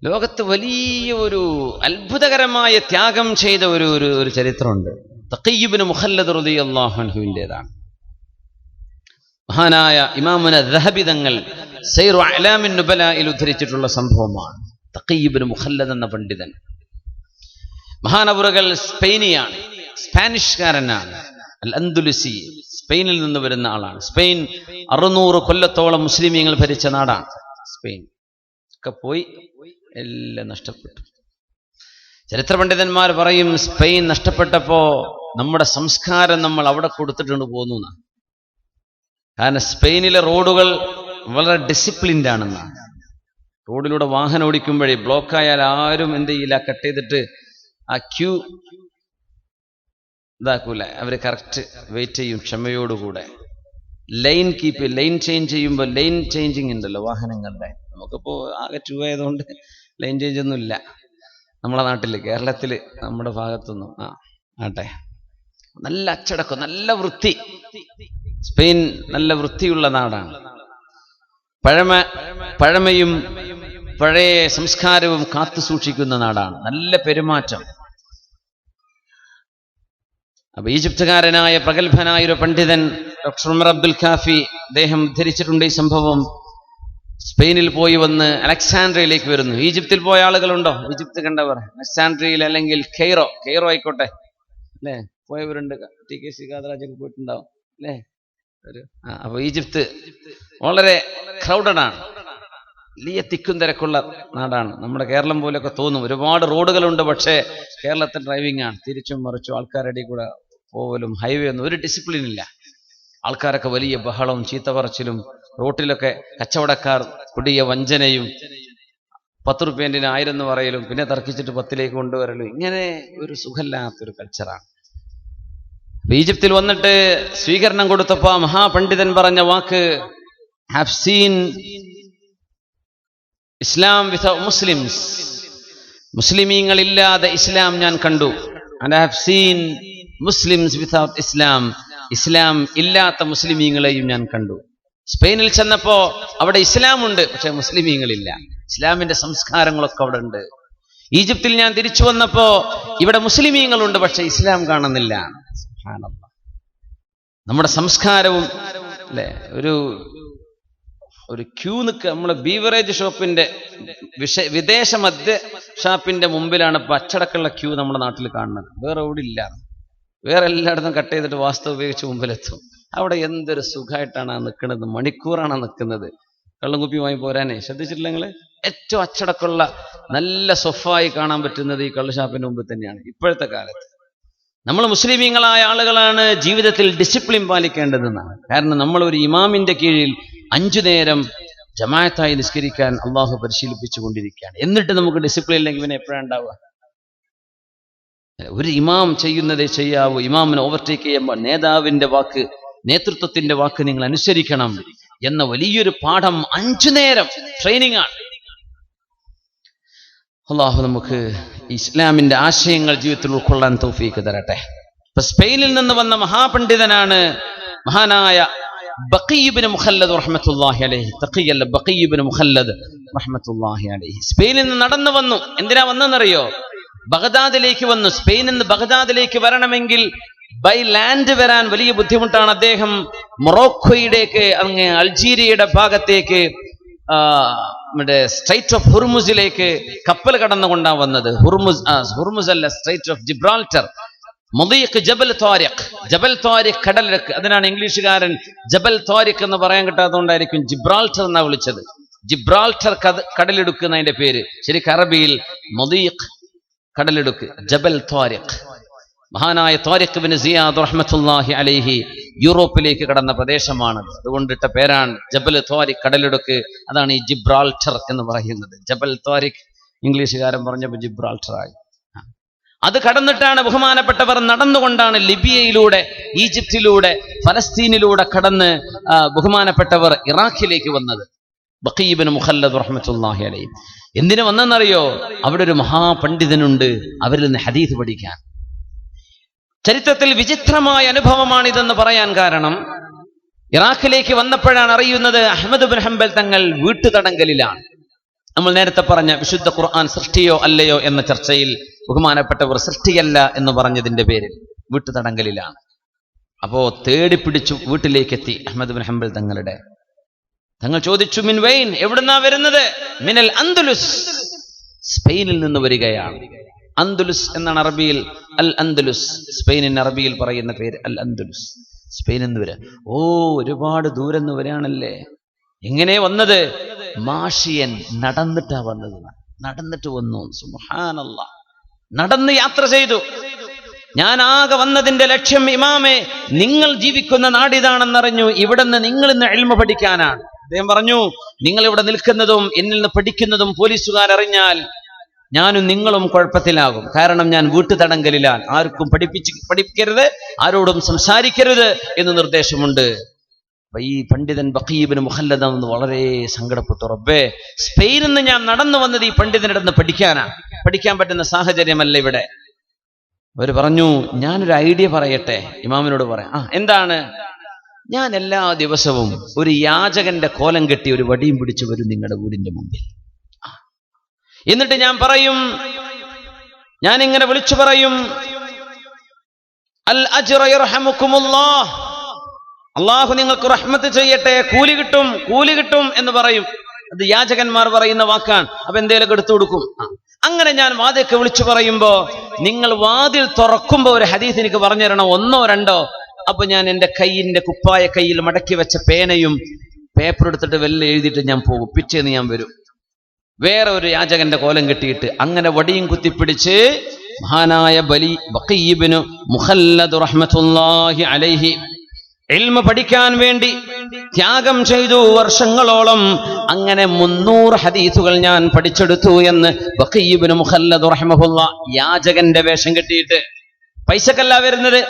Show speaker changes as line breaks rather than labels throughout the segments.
ലോകത്ത് വലിയ ഒരു അത്ഭുതകരമായ ത്യാഗം ചെയ്ത ഒരു ചരിത്രമുണ്ട്. തഖിയ്യ് ഇബ്നു മുഖല്ലദ് റളിയല്ലാഹു അൻഹുവിൻ്റെതാണ്. മഹാനായ ഇമാമുന ദഹബി തങ്ങൾ സൈറു അഅലാമിൻ നുബലായിൽ ഉദ്ധരിച്ചിട്ടുള്ള സംഭവമാണ്. തഖിയ്യ് ഇബ്നു മുഖല്ലദ് എന്ന പണ്ഡിതൻ, മഹാനവറുകൾ സ്പെയിനിയാണ്, സ്പാനിഷ്കാരനാണ്. അൽ അന്ദുലുസി, സ്പെയിനിൽ നിന്ന് വരുന്ന ആളാണ്. സ്പെയിൻ 600 കൊല്ലത്തോളം മുസ്ലിമീങ്ങൾ ഭരിച്ച നാടാണ് സ്പെയിൻ. ഒക്കെ പോയി, എല്ലാം നഷ്ടപ്പെട്ടു. ചരിത്ര പണ്ഡിതന്മാർ പറയും, സ്പെയിൻ നഷ്ടപ്പെട്ടപ്പോ നമ്മുടെ സംസ്കാരം നമ്മൾ അവിടെ കൊടുത്തിട്ടുണ്ട് പോന്നു എന്നാണ്. കാരണം സ്പെയിനിലെ റോഡുകൾ വളരെ ഡിസിപ്ലിൻഡ് ആണെന്നാണ്. റോഡിലൂടെ വാഹനം ഓടിക്കുമ്പോഴേ ബ്ലോക്കായാൽ ആരും എന്ത് ചെയ്യില്ല, കട്ട് ചെയ്തിട്ട് ആ ക്യൂ ഇതാക്കൂല. അവര് കറക്റ്റ് വെയിറ്റ് ചെയ്യും ക്ഷമയോടുകൂടെ. ലൈൻ കീപ്പ്, ലൈൻ ചേഞ്ച് ചെയ്യുമ്പോൾ ലൈൻ ചേഞ്ചിങ് ഉണ്ടല്ലോ വാഹനങ്ങളുടെ. നമുക്കിപ്പോ ആകെ 2 ആയതുകൊണ്ട് ലൈൻ ചേഞ്ച് ഒന്നും ഇല്ല നമ്മളെ നാട്ടില്, കേരളത്തില്, നമ്മുടെ ഭാഗത്തൊന്നും. ആട്ടെ, നല്ല അച്ചടക്കം, നല്ല വൃത്തി. സ്പെയിൻ നല്ല വൃത്തിയുള്ള നാടാണ്. പഴമയും പഴയ സംസ്കാരവും കാത്തു സൂക്ഷിക്കുന്ന നാടാണ്. നല്ല പെരുമാറ്റം. അപ്പൊ ഈജിപ്തുകാരനായ പ്രഗത്ഭനായ ഒരു പണ്ഡിതൻ ഡോക്ടർ ഉമർ അബ്ദുൽ കാഫി, അദ്ദേഹം ഉദ്ധരിച്ചിട്ടുണ്ട് ഈ സംഭവം. സ്പെയിനിൽ പോയി വന്ന് അലക്സാൻഡ്രിയയിലേക്ക് വരുന്നു. ഈജിപ്തിൽ പോയ ആളുകളുണ്ടോ? ഈജിപ്ത് കണ്ടവർ? അലക്സാൻഡ്രിയയിൽ അല്ലെങ്കിൽ കെയ്റോ ആയിക്കോട്ടെ അല്ലേ, പോയവരുണ്ട്. TKC കാതറാജൊക്കെ പോയിട്ടുണ്ടാവും അല്ലേ. അപ്പൊ ഈജിപ്ത് വളരെ ക്രൗഡഡ് ആണ്, വലിയ തിക്കും തിരക്കുള്ള നാടാണ്. നമ്മുടെ കേരളം പോലെയൊക്കെ തോന്നും. ഒരുപാട് റോഡുകളുണ്ട്, പക്ഷേ കേരളത്തിൽ ഡ്രൈവിംഗ് ആണ്, തിരിച്ചും മറിച്ചും ആൾക്കാരുടെ കൂടെ പോവലും. ഹൈവേ ഒന്നും ഒരു ഡിസിപ്ലിൻ ഇല്ല. ആൾക്കാരൊക്കെ വലിയ ബഹളവും ചീത്ത പറച്ചിലും, റോട്ടിലൊക്കെ കച്ചവടക്കാർ കൊടിയ വഞ്ചനയും, 10 റുപ്യേൻ്റെ 1000 എന്ന് പറയലും, പിന്നെ തർക്കിച്ചിട്ട് 10ലേക്ക് കൊണ്ടുവരലും. ഇങ്ങനെ ഒരു സുഖമില്ലാത്തൊരു കൾച്ചറാണ്. ഈജിപ്തിൽ വന്നിട്ട് സ്വീകരണം കൊടുത്തപ്പോ മഹാപണ്ഡിതൻ പറഞ്ഞ വാക്ക്, have seen Islam without Muslims. മുസ്ലിമീങ്ങളില്ലാതെ ഇസ്ലാം ഞാൻ കണ്ടു. And I have seen Muslims without Islam. Islam ഇല്ലാത്ത മുസ്ലിമീങ്ങളെയും ഞാൻ കണ്ടു. സ്പെയിനിൽ ചെന്നപ്പോ അവിടെ ഇസ്ലാം ഉണ്ട്, പക്ഷെ മുസ്ലിമീങ്ങളില്ല. ഇസ്ലാമിന്റെ സംസ്കാരങ്ങളൊക്കെ അവിടെ ഉണ്ട്. ഈജിപ്തിൽ ഞാൻ തിരിച്ചു വന്നപ്പോ ഇവിടെ മുസ്ലിമീങ്ങളുണ്ട്, പക്ഷെ ഇസ്ലാം കാണുന്നില്ല. നമ്മുടെ സംസ്കാരവും അല്ലെ, ഒരു ക്യൂ നിൽക്കുക. നമ്മളെ ബീവറേജ് ഷോപ്പിന്റെ വിദേശ മദ്യ ഷാപ്പിന്റെ മുമ്പിലാണ് അച്ചടക്കമുള്ള ക്യൂ നമ്മുടെ നാട്ടിൽ കാണുന്നത്. വേറെ എവിടില്ല. വേറെ എല്ലായിടത്തും കട്ട് ചെയ്തിട്ട് വാസ്തു ഉപയോഗിച്ച് മുമ്പിലെത്തും. അവിടെ എന്തൊരു സുഖമായിട്ടാണ് നിൽക്കുന്നത്, മണിക്കൂറാണ് നിൽക്കുന്നത്. കള്ളും കുപ്പി വാങ്ങി പോരാനേ. ശ്രദ്ധിച്ചിട്ടില്ല നിങ്ങൾ? ഏറ്റവും അച്ചടക്കമുള്ള നല്ല സൊഫായി കാണാൻ പറ്റുന്നത് ഈ കള്ള് ഷാപ്പിന്റെ മുമ്പിൽ തന്നെയാണ് ഇപ്പോഴത്തെ കാലത്ത്. നമ്മൾ മുസ്ലിമീങ്ങളായ ആളുകളാണ് ജീവിതത്തിൽ ഡിസിപ്ലിൻ പാലിക്കേണ്ടതെന്നാണ്. കാരണം നമ്മൾ ഒരു ഇമാമിന്റെ കീഴിൽ 5 നേരം ജമാഅത്തായി നിസ്കരിക്കാൻ അള്ളാഹു പരിശീലിപ്പിച്ചു കൊണ്ടിരിക്കുകയാണ്. എന്നിട്ട് നമുക്ക് ഡിസിപ്ലിൻ ഇല്ലെങ്കിൽ പിന്നെ എപ്പോഴാണ് ഉണ്ടാവുക? ഒരു ഇമാം ചെയ്യുന്നതേ ചെയ്യാവൂ. ഇമാമിനെ ഓവർടേക്ക് ചെയ്യുമ്പോൾ നേതാവിന്റെ വാക്ക്, നേതൃത്വത്തിന്റെ വാക്ക് നിങ്ങൾ അനുസരിക്കണം എന്ന വലിയൊരു പാഠം 5 നേരം ട്രെയിനിങ് ആണ്. അള്ളാഹു നമുക്ക് ഇസ്ലാമിന്റെ ആശയങ്ങൾ ജീവിതത്തിൽ ഉൾക്കൊള്ളാൻ തൗഫീക്ക് തരട്ടെ. ഇപ്പൊ സ്പെയിനിൽ നിന്ന് വന്ന മഹാപണ്ഡിതനാണ് മഹാനായ ബഖിയ്യ് ഇബ്നു മുഖല്ലദ് റഹ്മത്തുള്ളാഹി അലൈഹി. തഖിയ്യ് അല്ല, ബഖിയ്യ് ഇബ്നു മുഖല്ലദ് റഹ്മത്തുള്ളാഹി അലൈഹി. സ്പെയിനിൽ നിന്ന് നടന്നു വന്നു. എന്തിനാ വന്നെന്നറിയോ? ബഗ്ദാദിലേക്ക് വന്നു. സ്പെയിനിൽ നിന്ന് ബഗ്ദാദിലേക്ക് വരണമെങ്കിൽ ബൈ ലാൻഡ് വരാൻ വലിയ ബുദ്ധിമുട്ടാണ്. അദ്ദേഹം മൊറോക്കോയിലേക്ക്, അങ്ങ് അൾജീരിയയുടെ ഭാഗത്തേക്ക്, സ്ട്രൈറ്റ് ഓഫ് ഹുർമുസിലേക്ക് കപ്പൽ കടന്നുകൊണ്ടാണ് വന്നത്. ഹുർമുസ് അല്ല, സ്ട്രൈറ്റ് ഓഫ് ജിബ്രാൾട്ടർ. മുദീഖ് ജബൽ ത്വാരിഖ് കടലിടുക്ക്. അതിനാണ് ഇംഗ്ലീഷുകാരൻ ജബൽ ത്വാരിഖ് എന്ന് പറയാൻ കിട്ടാത്തതുകൊണ്ടായിരിക്കും ജിബ്രാൾട്ടർ എന്നാ വിളിച്ചത്. ജിബ്രാൾട്ടർ കടലിടുക്ക് എന്നതിന്റെ പേര്. ശരിക്കും അറബിയിൽ മുദീഖ് കടലിടുക്ക്, ജബൽ ത്വാരിഖ്. മഹാനായ ത്വാരിഖ് ഇബ്നു സിയാദ് റഹ്മത്തുള്ളാഹി അലൈഹി യൂറോപ്പിലേക്ക് കടന്ന പ്രദേശമാണ്. അതുകൊണ്ടിട്ട പേരാണ് ജബൽ ത്വാരിഖ്, കടലിടുക്ക്. അതാണ് ഈ ജിബ്രാൾട്ടർ എന്ന് പറയുന്നത്. ജബൽ ത്വാരിഖ് ഇംഗ്ലീഷുകാരൻ പറഞ്ഞപ്പോൾ ജിബ്രാൾട്ടർ ആയി. അത് കടന്നിട്ടാണ് ബഹുമാനപ്പെട്ടവർ നടന്നുകൊണ്ടാണ് ലിബിയയിലൂടെ, ഈജിപ്തിലൂടെ, ഫലസ്തീനിലൂടെ കടന്ന് ബഹുമാനപ്പെട്ടവർ ഇറാഖിലേക്ക് വന്നത്. ബഖിയ്യ് ഇബ്നു മുഖല്ലദ് റഹ്മത്തുള്ളാഹി അലൈഹി. എന്തിനു വന്നെന്നറിയോ? അവിടെ ഒരു മഹാപണ്ഡിതനുണ്ട്, അവരിൽ നിന്ന് ഹദീസ് പഠിക്കാൻ. ചരിത്രത്തിൽ വിചിത്രമായ അനുഭവമാണിതെന്ന് പറയാൻ കാരണം, ഇറാഖിലേക്ക് വന്നപ്പോഴാണ് അറിയുന്നത് അഹ്മദ് ഇബ്നു ഹംബൽ തങ്ങൾ വീട്ടുതടങ്കലിലാണ്. നമ്മൾ നേരത്തെ പറഞ്ഞ വിശുദ്ധ ഖുർആൻ സൃഷ്ടിയോ അല്ലയോ എന്ന ചർച്ചയിൽ ബഹുമാനപ്പെട്ടവർ സൃഷ്ടിയല്ല എന്ന് പറഞ്ഞതിന്റെ പേരിൽ വീട്ടുതടങ്കലിലാണ്. അപ്പോ തേടിപ്പിടിച്ചു വീട്ടിലേക്ക് എത്തി അഹ്മദ് ബിൻ ഹംബൽ തങ്ങൾ ചോദിച്ചു, മിൻ വൈൻ, എവിടുന്നാ വരുന്നത്? മിനൽ അന്ദലുസ്, സ്പെയിനിൽ നിന്ന് വരികയാണ്. അന്ദലുസ് എന്നാണ് അറബിയിൽ അൽ അന്ദലുസ്, സ്പെയിനിന് അറബിയിൽ പറയുന്ന പേര് അൽ അന്ദലുസ്, സ്പെയിനിൽ നിന്ന് വരാ. ഓ, ഒരുപാട് ദൂരം നിന്ന് വരികയാണല്ലേ. എങ്ങനെ വന്നത്? മാഷിയൻ, നടന്നിട്ടാ വന്നത്. നടന്നിട്ട് വന്നു. സുബ്ഹാനല്ലാഹ്, നടന്ന് യാത്ര ചെയ്തു. ഞാൻ ആകെ വന്നതിന്റെ ലക്ഷ്യം, ഇമാമേ, നിങ്ങൾ ജീവിക്കുന്ന നാടിതാണെന്നറിഞ്ഞു, ഇവിടുന്ന് നിങ്ങൾ ഇന്ന് ഇൽമ പഠിക്കാനാണ്. അദ്ദേഹം പറഞ്ഞു, നിങ്ങൾ ഇവിടെ നിൽക്കുന്നതും എന്നിൽ നിന്ന് പഠിക്കുന്നതും പോലീസുകാരറിഞ്ഞാൽ ഞാനും നിങ്ങളും കുഴപ്പത്തിലാകും. കാരണം ഞാൻ വീട്ടുതടങ്കലിലാണ്. ആർക്കും പഠിപ്പിക്കരുത്, ആരോടും സംസാരിക്കരുത് എന്ന് നിർദ്ദേശമുണ്ട്. അപ്പൊ ഈ പണ്ഡിതൻ ബഖീ ഇബ്നു മുഖല്ലദ് എന്ന് വളരെ സങ്കടപ്പെട്ടു. റബ്ബേ, സ്പെയിനിൽ നിന്ന് ഞാൻ നടന്നു വന്നത് ഈ പണ്ഡിതനിടന്ന് പഠിക്കാനാണ്. പഠിക്കാൻ പറ്റുന്ന സാഹചര്യമല്ല ഇവിടെ. അവർ പറഞ്ഞു, ഞാനൊരു ഐഡിയ പറയട്ടെ, ഇമാമിനോട് പറയാം. എന്താണ്? ഞാൻ എല്ലാ ദിവസവും ഒരു യാചകന്റെ കോലം കെട്ടി ഒരു വടിയും പിടിച്ചു വരും നിങ്ങളുടെ വീടിന്റെ മുമ്പിൽ. എന്നിട്ട് ഞാൻ പറയും, ഞാൻ ഇങ്ങനെ വിളിച്ചു പറയും, അൽ അജ്റ യർഹമുക്കുമുല്ലാഹ്, അള്ളാഹു നിങ്ങൾക്ക് റഹ്മത്ത് ചെയ്യട്ടെ, കൂലി കിട്ടും, കൂലി കിട്ടും എന്ന് പറയും. അത് യാചകന്മാർ പറയുന്ന വാക്കാണ്. അപ്പൊ എന്തേലൊക്കെ എടുത്തു കൊടുക്കും. അങ്ങനെ ഞാൻ വാതിലൊക്കെ വിളിച്ചു പറയുമ്പോ, നിങ്ങൾ വാതിൽ തുറക്കുമ്പോ ഒരു ഹദീസ് എനിക്ക് പറഞ്ഞു തരണം, 1 or 2. അപ്പൊ ഞാൻ എൻ്റെ കയ്യിന്റെ കുപ്പായ കയ്യിൽ മടക്കി വെച്ച പേനയും പേപ്പർ എടുത്തിട്ട് വല്ല എഴുതിയിട്ട് ഞാൻ പോകും. പിറ്റേന്ന് ഞാൻ വരും, വേറെ ഒരു യാചകന്റെ കോലം കെട്ടിയിട്ട്. അങ്ങനെ വടിയും കുത്തിപ്പിടിച്ച് മഹാനായ ബഖീ ഇബ്നു മുഖല്ലദ് റഹ്മത്തുള്ളാഹി അലൈഹി ഇൽമ പഠിക്കാൻ വേണ്ടി ത്യാഗം ചെയ്തു വർഷങ്ങളോളം. അങ്ങനെ 300 ഹദീസുകൾ ഞാൻ പഠിച്ചെടുത്തു എന്ന് ബഖീ ഇബ്നു മുഖല്ലദ് റഹ്മഹുല്ലാഹ് യാചകന്റെ വേഷം കെട്ടിയിട്ട്. പൈസക്കല്ല വരുന്നത്.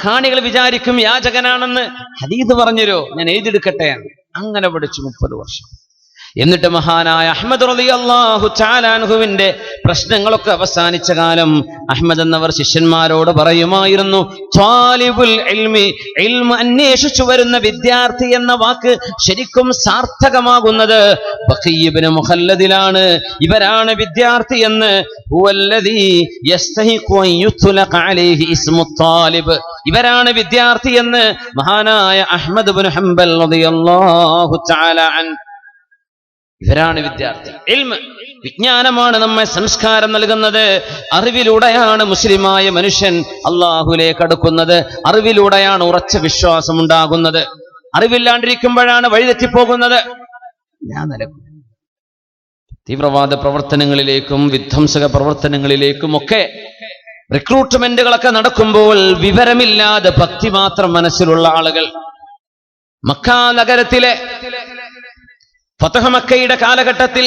കാണികൾ വിചാരിക്കും യാചകനാണെന്ന്. ഹദീസ് പറഞ്ഞുതരോ, ഞാൻ എഴുതിയെടുക്കട്ടെ. അങ്ങനെ പഠിച്ചു 30 വർഷം. എന്നിട്ട് മഹാനായ അഹ്മദ് റളിയല്ലാഹു തആല അൻഹുവിന്റെ പ്രശ്നങ്ങളൊക്കെ അവസാനിച്ച കാലം അഹ്മദ് എന്നവർ ശിഷ്യന്മാരോട് പറയുമായിരുന്നു, ത്വാലിബുൽ ഇൽമി, ഇൽമ അന്വേഷിച്ചു വരുന്ന വിദ്യാർത്ഥി എന്ന വാക്ക് ശരിക്കും സാർത്ഥകമാകുന്നത് ബഖീ ഇബ്നു മുഖല്ലദിലാണ്. ഇവരാണ് വിദ്യാർത്ഥി എന്ന്. ഹുവല്ലദീ യസ്തഹിഖു അൻ യുത്ലഖ അലൈഹി ഇസ്മു ത്വാലിബ്, ഇവരാണ് വിദ്യാർത്ഥി എന്ന് മഹാനായ അഹ്മദ് ഇബ്നു ഹംബൽ റളിയല്ലാഹു തആല അൻഹു. ഇവരാണ് വിദ്യാർത്ഥി. ഇൽമ, വിജ്ഞാനമാണ് നമ്മെ സംസ്കാരം നൽകുന്നത്. അറിവിലൂടെയാണ് മുസ്ലിമായ മനുഷ്യൻ അള്ളാഹുലേക്ക് അടുക്കുന്നത്. അറിവിലൂടെയാണ് ഉറച്ച വിശ്വാസം ഉണ്ടാകുന്നത്. അറിവില്ലാണ്ടിരിക്കുമ്പോഴാണ് വഴിതെറ്റിപ്പോകുന്നത്. ഞാൻ നിലക്കും തീവ്രവാദ പ്രവർത്തനങ്ങളിലേക്കും വിധ്വംസക പ്രവർത്തനങ്ങളിലേക്കും ഒക്കെ റിക്രൂട്ട്മെന്റുകളൊക്കെ നടക്കുമ്പോൾ വിവരമില്ലാതെ ഭക്തി മാത്രം മനസ്സിലുള്ള ആളുകൾ, മക്ക നഗരത്തിലെ ഫതഹ് മക്കയുടെ കാലഘട്ടത്തിൽ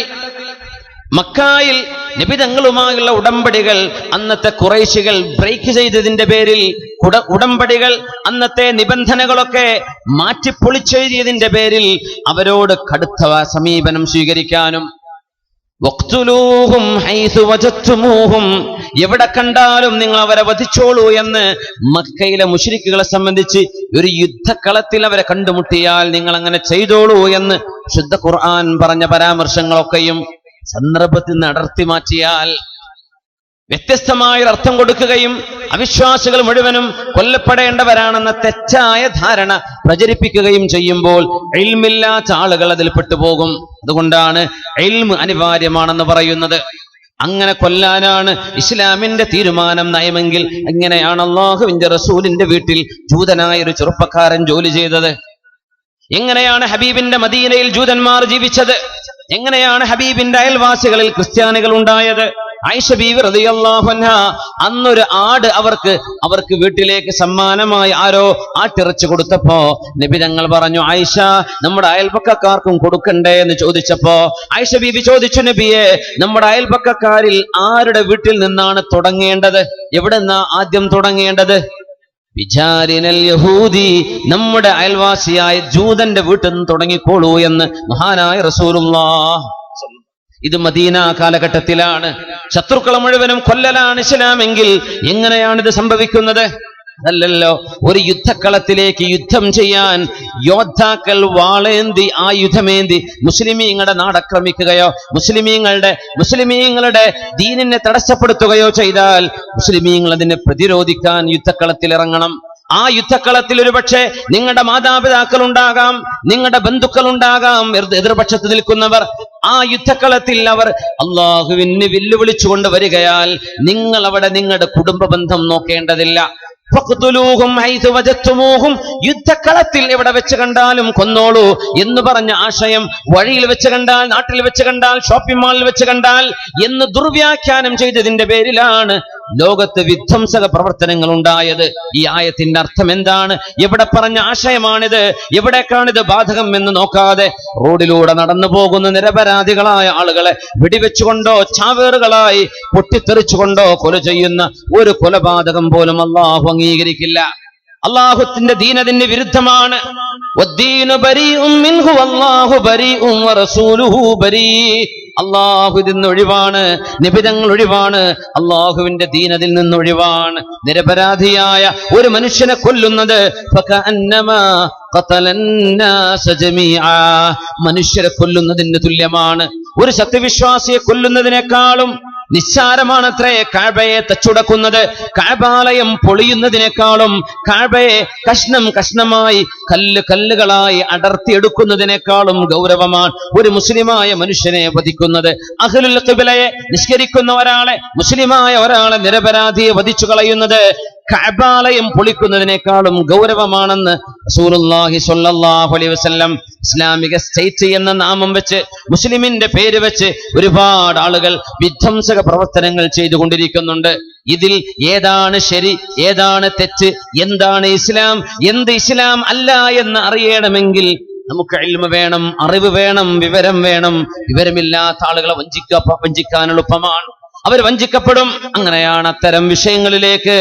മക്കായിൽ നബിതങ്ങളുമായുള്ള ഉടമ്പടികൾ അന്നത്തെ ഖുറൈശികൾ ബ്രേക്ക് ചെയ്തതിന്റെ പേരിൽ ഉടമ്പടികൾ, അന്നത്തെ നിബന്ധനകളൊക്കെ മാറ്റിപ്പൊളിച്ചെഴുതിയതിന്റെ പേരിൽ അവരോട് കടുത്ത സമീപനം സ്വീകരിക്കാനും, വഖ്തുലൂഹും ഹൈസു വജദ്തുമൂഹും, എവിടെ കണ്ടാലും നിങ്ങൾ അവരെ വധിച്ചോളൂ എന്ന് മക്കയിലെ മുശ്രിക്കുകളെ സംബന്ധിച്ച് ഒരു യുദ്ധക്കളത്തിൽ അവരെ കണ്ടുമുട്ടിയാൽ നിങ്ങൾ അങ്ങനെ ചെയ്തോളൂ എന്ന് ശുദ്ധ ഖുർആൻ പറഞ്ഞ പരാമർശങ്ങളൊക്കെയും സന്ദർഭത്തിൽ നിന്ന് അടർത്തി മാറ്റിയാൽ വ്യത്യസ്തമായ അർത്ഥം കൊടുക്കുകയും അവിശ്വാസികൾ മുഴുവനും കൊല്ലപ്പെടേണ്ടവരാണെന്ന തെറ്റായ ധാരണ പ്രചരിപ്പിക്കുകയും ചെയ്യുമ്പോൾ ഇൽമില്ലാത്ത ആളുകൾ അതിൽ പെട്ടുപോകും. അതുകൊണ്ടാണ് ഇൽമ് അനിവാര്യമാണെന്ന് പറയുന്നത്. അങ്ങനെ കൊല്ലാനാണ് ഇസ്ലാമിന്റെ തീരുമാനം, നയമെങ്കിൽ എങ്ങനെയാണ് അല്ലാഹുവിന്റെ റസൂലിന്റെ വീട്ടിൽ ജൂതനായ ഒരു ചെറുപ്പക്കാരൻ ജോലി ചെയ്തത്? എങ്ങനെയാണ് ഹബീബിന്റെ മദീനയിൽ ജൂതന്മാർ ജീവിച്ചത്? എങ്ങനെയാണ് ഹബീബിന്റെ അയൽവാസികളിൽ ക്രിസ്ത്യാനികൾ ഉണ്ടായത്? ആയിഷ ബീവി റളിയല്ലാഹു അൻഹ അന്നൊരു ആട് അവർക്ക് വീട്ടിലേക്ക് സമ്മാനമായി ആരോ ആട്ടിറച്ചു കൊടുത്തപ്പോ നബി തങ്ങൾ പറഞ്ഞു, ആയിഷ, നമ്മുടെ അയൽപക്കക്കാർക്കും കൊടുക്കണ്ടേ എന്ന് ചോദിച്ചപ്പോ ആയിഷ ബീവി ചോദിച്ചു, നബിയെ, നമ്മുടെ അയൽപക്കക്കാരിൽ ആരുടെ വീട്ടിൽ നിന്നാണ് തുടങ്ങേണ്ടത്? എവിടെന്നാ ആദ്യം തുടങ്ങേണ്ടത്? വിചാരിനൽ യഹൂദി, നമ്മുടെ അയൽവാസിയായ ജൂതന്റെ വീട്ടിൽ നിന്ന് തുടങ്ങിക്കോളൂ എന്ന് മഹാനായ റസൂലുള്ളാഹ്. ഇത് മദീന കാലഘട്ടത്തിലാണ്. ശത്രുക്കളെ മുഴുവനും കൊല്ലലാണ് ഇസ്ലാമെങ്കിൽ എങ്ങനെയാണിത് സംഭവിക്കുന്നത്? അതല്ലല്ലോ. ഒരു യുദ്ധക്കളത്തിലേക്ക് യുദ്ധം ചെയ്യാൻ യോദ്ധാക്കൾ വാളേന്തി ആയുധമേന്തി മുസ്ലിമീങ്ങളുടെ നാടാക്രമിക്കുകയോ മുസ്ലിമീങ്ങളുടെ ദീനിനെ തടസ്സപ്പെടുത്തുകയോ ചെയ്താൽ മുസ്ലിമീങ്ങൾ അതിനെ പ്രതിരോധിക്കാൻ യുദ്ധക്കളത്തിൽ ഇറങ്ങണം. ആ യുദ്ധക്കളത്തിൽ ഒരുപക്ഷെ നിങ്ങളുടെ മാതാപിതാക്കൾ ഉണ്ടാകാം, നിങ്ങളുടെ ബന്ധുക്കൾ ഉണ്ടാകാം, എതിർപക്ഷത്ത് നിൽക്കുന്നവർ. ആ യുദ്ധക്കളത്തിൽ അവർ അള്ളാഹുവിന് വെല്ലുവിളിച്ചുകൊണ്ട് വരികയാൽ നിങ്ങൾ അവിടെ നിങ്ങളുടെ കുടുംബ ബന്ധം നോക്കേണ്ടതില്ല. യുദ്ധക്കളത്തിൽ എവിടെ വെച്ച് കണ്ടാലും കൊന്നോളൂ എന്ന് പറഞ്ഞ ആശയം വഴിയിൽ വെച്ച് കണ്ടാൽ, നാട്ടിൽ വെച്ച് കണ്ടാൽ, ഷോപ്പിംഗ് മാളിൽ വെച്ച് കണ്ടാൽ എന്ന് ദുർവ്യാഖ്യാനം ചെയ്തതിന്റെ പേരിലാണ് ലോകത്ത് വിധ്വംസക പ്രവർത്തനങ്ങൾ ഉണ്ടായത്. ഈ ആയത്തിന്റെ അർത്ഥം എന്താണ്, എവിടെ പറഞ്ഞ ആശയമാണിത്, എവിടേക്കാണിത് ബാധകം എന്ന് നോക്കാതെ റോഡിലൂടെ നടന്നു പോകുന്ന നിരപരാധികളായ ആളുകളെ വെടിവെച്ചുകൊണ്ടോ ചാവേറുകളായി പൊട്ടിത്തെറിച്ചുകൊണ്ടോ കൊല ചെയ്യുന്ന ഒരു കൊലപാതകം പോലും അല്ലാഹു അംഗീകരിക്കില്ല. അള്ളാഹുത്തിന്റെ ദീൻ അതിന് വിരുദ്ധമാണ്. അള്ളാഹു ഇതിന്ന് ഒഴിവാണ്, നിബിധങ്ങൾ ഒഴിവാണ്, അള്ളാഹുവിന്റെ ദീൻ അതിൽ നിന്നൊഴിവാണ്. നിരപരാധിയായ ഒരു മനുഷ്യനെ കൊല്ലുന്നത് മനുഷ്യരെ കൊല്ലുന്നതിന് തുല്യമാണ്. ഒരു സത്യവിശ്വാസിയെ കൊല്ലുന്നതിനേക്കാളും നിസ്സാരമാണത്രേ കഅബയെ തച്ചുടക്കുന്നത്. കഅബാലയം പൊളിയുന്നതിനേക്കാളും കഅബയെ കഷ്ണം കഷ്ണമായി കല്ലുകളായി അടർത്തിയെടുക്കുന്നതിനേക്കാളും ഗൗരവമാണ് ഒരു മുസ്ലിമായ മനുഷ്യനെ വധിക്കുന്നത്. അഹ്ലുൽ ഖിബ്ലയെ നിസ്കരിക്കുന്ന ഒരാളെ, മുസ്ലിമായ ഒരാളെ, നിരപരാധിയെ വധിച്ചു കളയുന്നത് കഅബാലയം പൊളിക്കുന്നതിനേക്കാളും ഗൗരവമാണെന്ന് റസൂലുള്ളാഹി സ്വല്ലല്ലാഹു അലൈഹി വസല്ലം ഇസ്ലാമിക സ്റ്റേറ്റ് എന്ന നാമം വെച്ച്, മുസ്ലിമിന്റെ പേര് വെച്ച് ഒരുപാട് ആളുകൾ വിധ്വംസക പ്രവർത്തനങ്ങൾ ചെയ്തുകൊണ്ടിരിക്കുന്നുണ്ട്. ഇതിൽ ഏതാണ് ശരി, ഏതാണ് തെറ്റ്, എന്താണ് ഇസ്ലാം, എന്ത് ഇസ്ലാം അല്ല എന്ന് അറിയണമെങ്കിൽ നമുക്ക് ഇൽമ വേണം, അറിവ് വേണം, വിവരം വേണം. വിവരമില്ലാത്ത ആളുകളെ വഞ്ചിക്കാൻ എളുപ്പമാണ്. അവർ വഞ്ചിക്കപ്പെടും. അങ്ങനെയാണ് അത്തരം വിഷയങ്ങളിലേക്ക്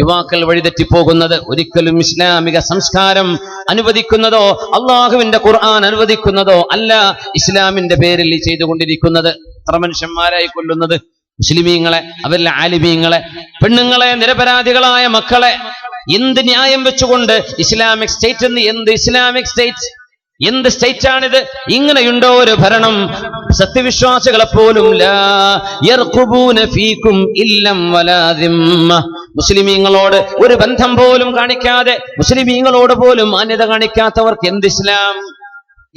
യുവാക്കൾ വഴിതെറ്റിപ്പോകുന്നത്. ഒരിക്കലും ഇസ്ലാമിക സംസ്കാരം അനുവദിക്കുന്നതോ അള്ളാഹുവിന്റെ ഖുർആൻ അനുവദിക്കുന്നതോ അല്ല ഇസ്ലാമിന്റെ പേരിൽ ചെയ്തുകൊണ്ടിരിക്കുന്നത്. എത്ര മനുഷ്യന്മാരായി കൊല്ലുന്നത് മുസ്ലിമീങ്ങളെ, അവരിലെ ആലിമീങ്ങളെ, പെണ്ണുങ്ങളെ, നിരപരാധികളായ മക്കളെ. എന്ത് ന്യായം വെച്ചുകൊണ്ട് ഇസ്ലാമിക് സ്റ്റേറ്റ് എന്ന്? എന്ത് ഇസ്ലാമിക് സ്റ്റേറ്റ്? എന്ത് സ്റ്റേറ്റാണിത്? ഇങ്ങനെയുണ്ടോ ഒരു ഭരണം? സത്യവിശ്വാസികളെ പോലും മുസ്ലിമീങ്ങളോട് ഒരു ബന്ധം പോലും കാണിക്കാതെ, മുസ്ലിമീങ്ങളോട് പോലും മാന്യത കാണിക്കാത്തവർക്ക് എന്ത് ഇസ്ലാം,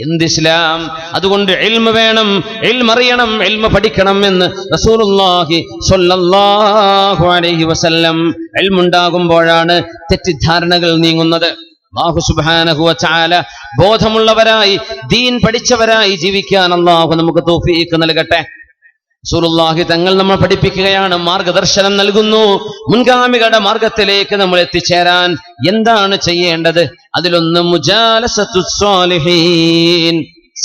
എന്ത് ഇസ്ലാം? അതുകൊണ്ട് ഇൽമ വേണം, ഇൽമ അറിയണം, ഇൽമ പഠിക്കണം എന്ന് റസൂലുള്ളാഹി സ്വല്ലല്ലാഹു അലൈഹി വസല്ലം. ഇൽമ ഉണ്ടാകുമ്പോഴാണ് തെറ്റിദ്ധാരണകൾ നീങ്ങുന്നത്. അല്ലാഹു സുബ്ഹാനഹു വ തആല ബോധമുള്ളവരായി, ദീൻ പഠിച്ചവരായി ജീവിക്കാൻ അല്ലാഹു നമുക്ക് തൗഫീഖ് നൽകട്ടെ. റസൂലുള്ളാഹി തങ്ങൾ നമ്മൾ പഠിപ്പിക്കുകയാണ്, മാർഗദർശനം നൽകുന്നു. മുൻഗാമികളുടെ മാർഗത്തിലേക്ക് നമ്മൾ എത്തിച്ചേരാൻ എന്താണ് ചെയ്യേണ്ടത്? അതിലൊന്ന് മുജാലസത്തുസ് സ്വാലിഹീൻ,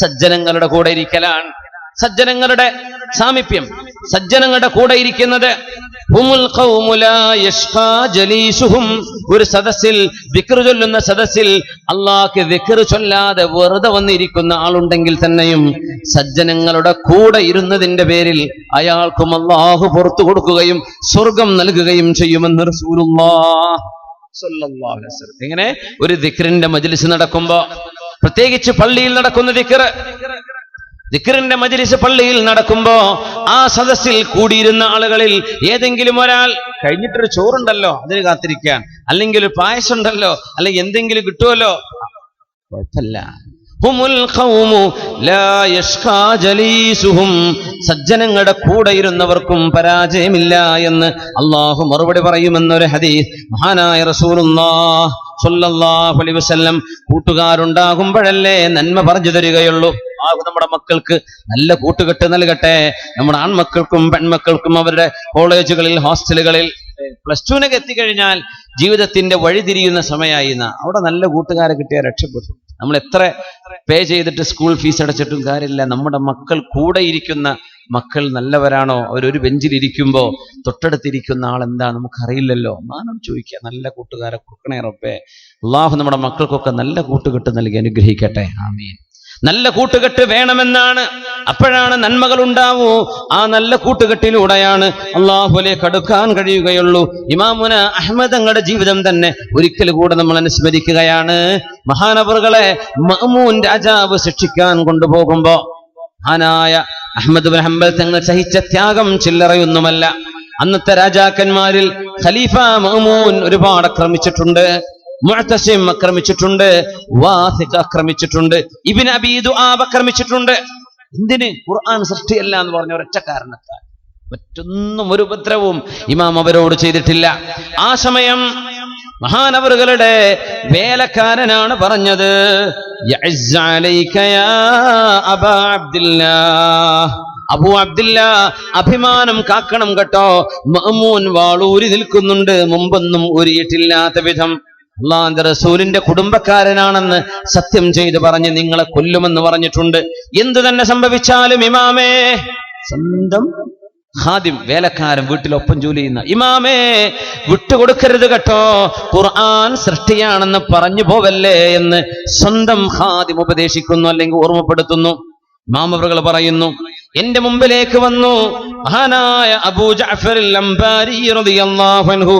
സജ്ജനങ്ങളുടെ കൂടെ ഇരിക്കലാണ്. സജ്ജനങ്ങളുടെ സാമീപ്യം, സജ്ജനങ്ങളുടെ കൂടെ ഇരിക്കുന്നത്. ഒരു സദസ്സിൽ, ദിക്ർ ചൊല്ലുന്ന സദസ്സിൽ അള്ളാഹ്ക്ക് ദിക്ർ ചൊല്ലാതെ വെറുതെ വന്നിരിക്കുന്ന ആളുണ്ടെങ്കിൽ തന്നെയും സജ്ജനങ്ങളുടെ കൂടെ ഇരുന്നതിന്റെ പേരിൽ അയാൾക്കും അള്ളാഹു പുറത്തു കൊടുക്കുകയും സ്വർഗം നൽകുകയും ചെയ്യുമെന്ന് റസൂലുള്ളാഹി സ്വല്ലല്ലാഹു അലൈഹി വസല്ലം. എങ്ങനെ? ഒരു ദിക്റിന്റെ മജ്ലിസ് നടക്കുമ്പോ, പ്രത്യേകിച്ച് പള്ളിയിൽ നടക്കുന്ന ദിക്റിന്റെ മജ്ലിസ് പള്ളിയിൽ നടക്കുമ്പോ ആ സദസ്സിൽ കൂടിയിരുന്ന ആളുകളിൽ ഏതെങ്കിലും ഒരാൾ കഴിഞ്ഞിട്ടൊരു ചോറുണ്ടല്ലോ അതിന് കാത്തിരിക്കാൻ, അല്ലെങ്കിൽ ഒരു പായസം ഉണ്ടല്ലോ, അല്ലെങ്കിൽ എന്തെങ്കിലും കിട്ടുമല്ലോ, കുഴപ്പമില്ല. സജ്ജനങ്ങളുടെ കൂടെ ഇരുന്നവർക്കും പരാജയമില്ല എന്ന് അള്ളാഹു മറുപടി പറയുമെന്നൊരു ഹദീസ് മഹാനായ റസൂലുള്ളാഹി സ്വല്ലല്ലാഹു അലൈഹി വസല്ലം. കൂട്ടുകാരുണ്ടാകുമ്പോഴല്ലേ നന്മ പറഞ്ഞു തരികയുള്ളൂ. നമ്മുടെ മക്കൾക്ക് നല്ല കൂട്ടുകെട്ട് നൽകട്ടെ. നമ്മുടെ ആൺമക്കൾക്കും പെൺമക്കൾക്കും അവരുടെ കോളേജുകളിൽ, ഹോസ്റ്റലുകളിൽ, +2 എത്തിക്കഴിഞ്ഞാൽ ജീവിതത്തിന്റെ വഴിതിരിയുന്ന സമയമായി. അവിടെ നല്ല കൂട്ടുകാരെ കിട്ടിയാൽ രക്ഷപ്പെട്ടു. നമ്മൾ എത്ര പേ ചെയ്തിട്ട് സ്കൂൾ ഫീസ് അടച്ചിട്ടും കാര്യമില്ല. നമ്മുടെ മക്കൾ കൂടെ ഇരിക്കുന്ന മക്കൾ നല്ലവരാണോ? അവരൊരു ബെഞ്ചിൽ ഇരിക്കുമ്പോ തൊട്ടടുത്തിരിക്കുന്ന ആൾ എന്താ നമുക്കറിയില്ലല്ലോ. നാനും ചോദിക്കുക, നല്ല കൂട്ടുകാരെ കൊടുക്കണേ റബ്ബേ. അള്ളാഹു നമ്മുടെ മക്കൾക്കൊക്കെ നല്ല കൂട്ടുകെട്ട് നൽകി അനുഗ്രഹിക്കട്ടെ. ആമീൻ. നല്ല കൂട്ടുകെട്ട് വേണമെന്നാണ്. അപ്പോഴാണ് നന്മകൾ ഉണ്ടാവൂ. ആ നല്ല കൂട്ടുകെട്ടിലൂടെയാണ് അള്ളാഹുവിലേക്ക് അടുക്കാൻ കഴിയുകയുള്ളൂ. ഇമാമുന അഹ്മദ് തങ്ങളുടെ ജീവിതം തന്നെ ഒരിക്കൽ കൂടെ നമ്മൾ അനുസ്മരിക്കുകയാണ്. മഹാനവറുകളെ മഅ്മൂൻ രാജാവ് ശിക്ഷിക്കാൻ കൊണ്ടുപോകുമ്പോ മഹാനായ അഹ്മദ് ബിൻ ഹംബൽ തങ്ങൾ സഹിച്ച ത്യാഗം ചില്ലറയൊന്നുമല്ല. അന്നത്തെ രാജാക്കന്മാരിൽ ഖലീഫ മഅ്മൂൻ ഒരുപാട് ആക്രമിച്ചിട്ടുണ്ട്. മുഅ്തസിം ആക്രമിച്ചിട്ടുണ്ട്, വാസിഖ് ആക്രമിച്ചിട്ടുണ്ട്, ഇബ്നു അബീ ദുആബ് ആക്രമിച്ചിട്ടുണ്ട്. എന്തിന്? ഖുർആൻ സൃഷ്ടിയല്ല എന്ന് പറഞ്ഞ ഒരൊറ്റ കാരണത്താൽ. മറ്റൊന്നും ഒരു ഉപദ്രവവും ഇമാം അവരോട് ചെയ്തിട്ടില്ല. ആ സമയം മഹാനവറുകളുടെ വേലക്കാരനാണ് പറഞ്ഞത്, യഅസ്സ അലൈക യാ അബാ അബ്ദില്ലാഹ്, അബൂ അബ്ദില്ലാ, അഭിമാനം കാക്കണം കേട്ടോ. മഅ്മൂൻ വാളൂരി നിൽക്കുന്നുണ്ട്, മുമ്പൊന്നും ഊരിയിട്ടില്ലാത്ത വിധം. അല്ലാഹുവിന്റെ റസൂലിന്റെ കുടുംബക്കാരനാണെന്ന് സത്യം ചെയ്ത് പറഞ്ഞ് നിങ്ങളെ കൊല്ലുമെന്ന് പറഞ്ഞിട്ടുണ്ട്. എന്തു തന്നെ സംഭവിച്ചാലും ഇമാമേ, സ്വന്തം ഖാദിം വേലക്കാരൻ വീട്ടിലൊപ്പം ജോലി ചെയ്യുന്ന ഇമാമേ, വിട്ടുകൊടുക്കരുത് കേട്ടോ, ഖുർആൻ സൃഷ്ടിയാണെന്ന് പറഞ്ഞു പോവല്ലേ എന്ന് സ്വന്തം ഖാദിം ഉപദേശിക്കുന്നു, അല്ലെങ്കിൽ ഓർമ്മപ്പെടുത്തുന്നു. ഇമാം അവറുകൾ പറയുന്നു, എന്റെ മുമ്പിലേക്ക് വന്നു മഹാനായ അബൂ ജഅഫർ അൽ-അംബാരി റളിയല്ലാഹു അൻഹു.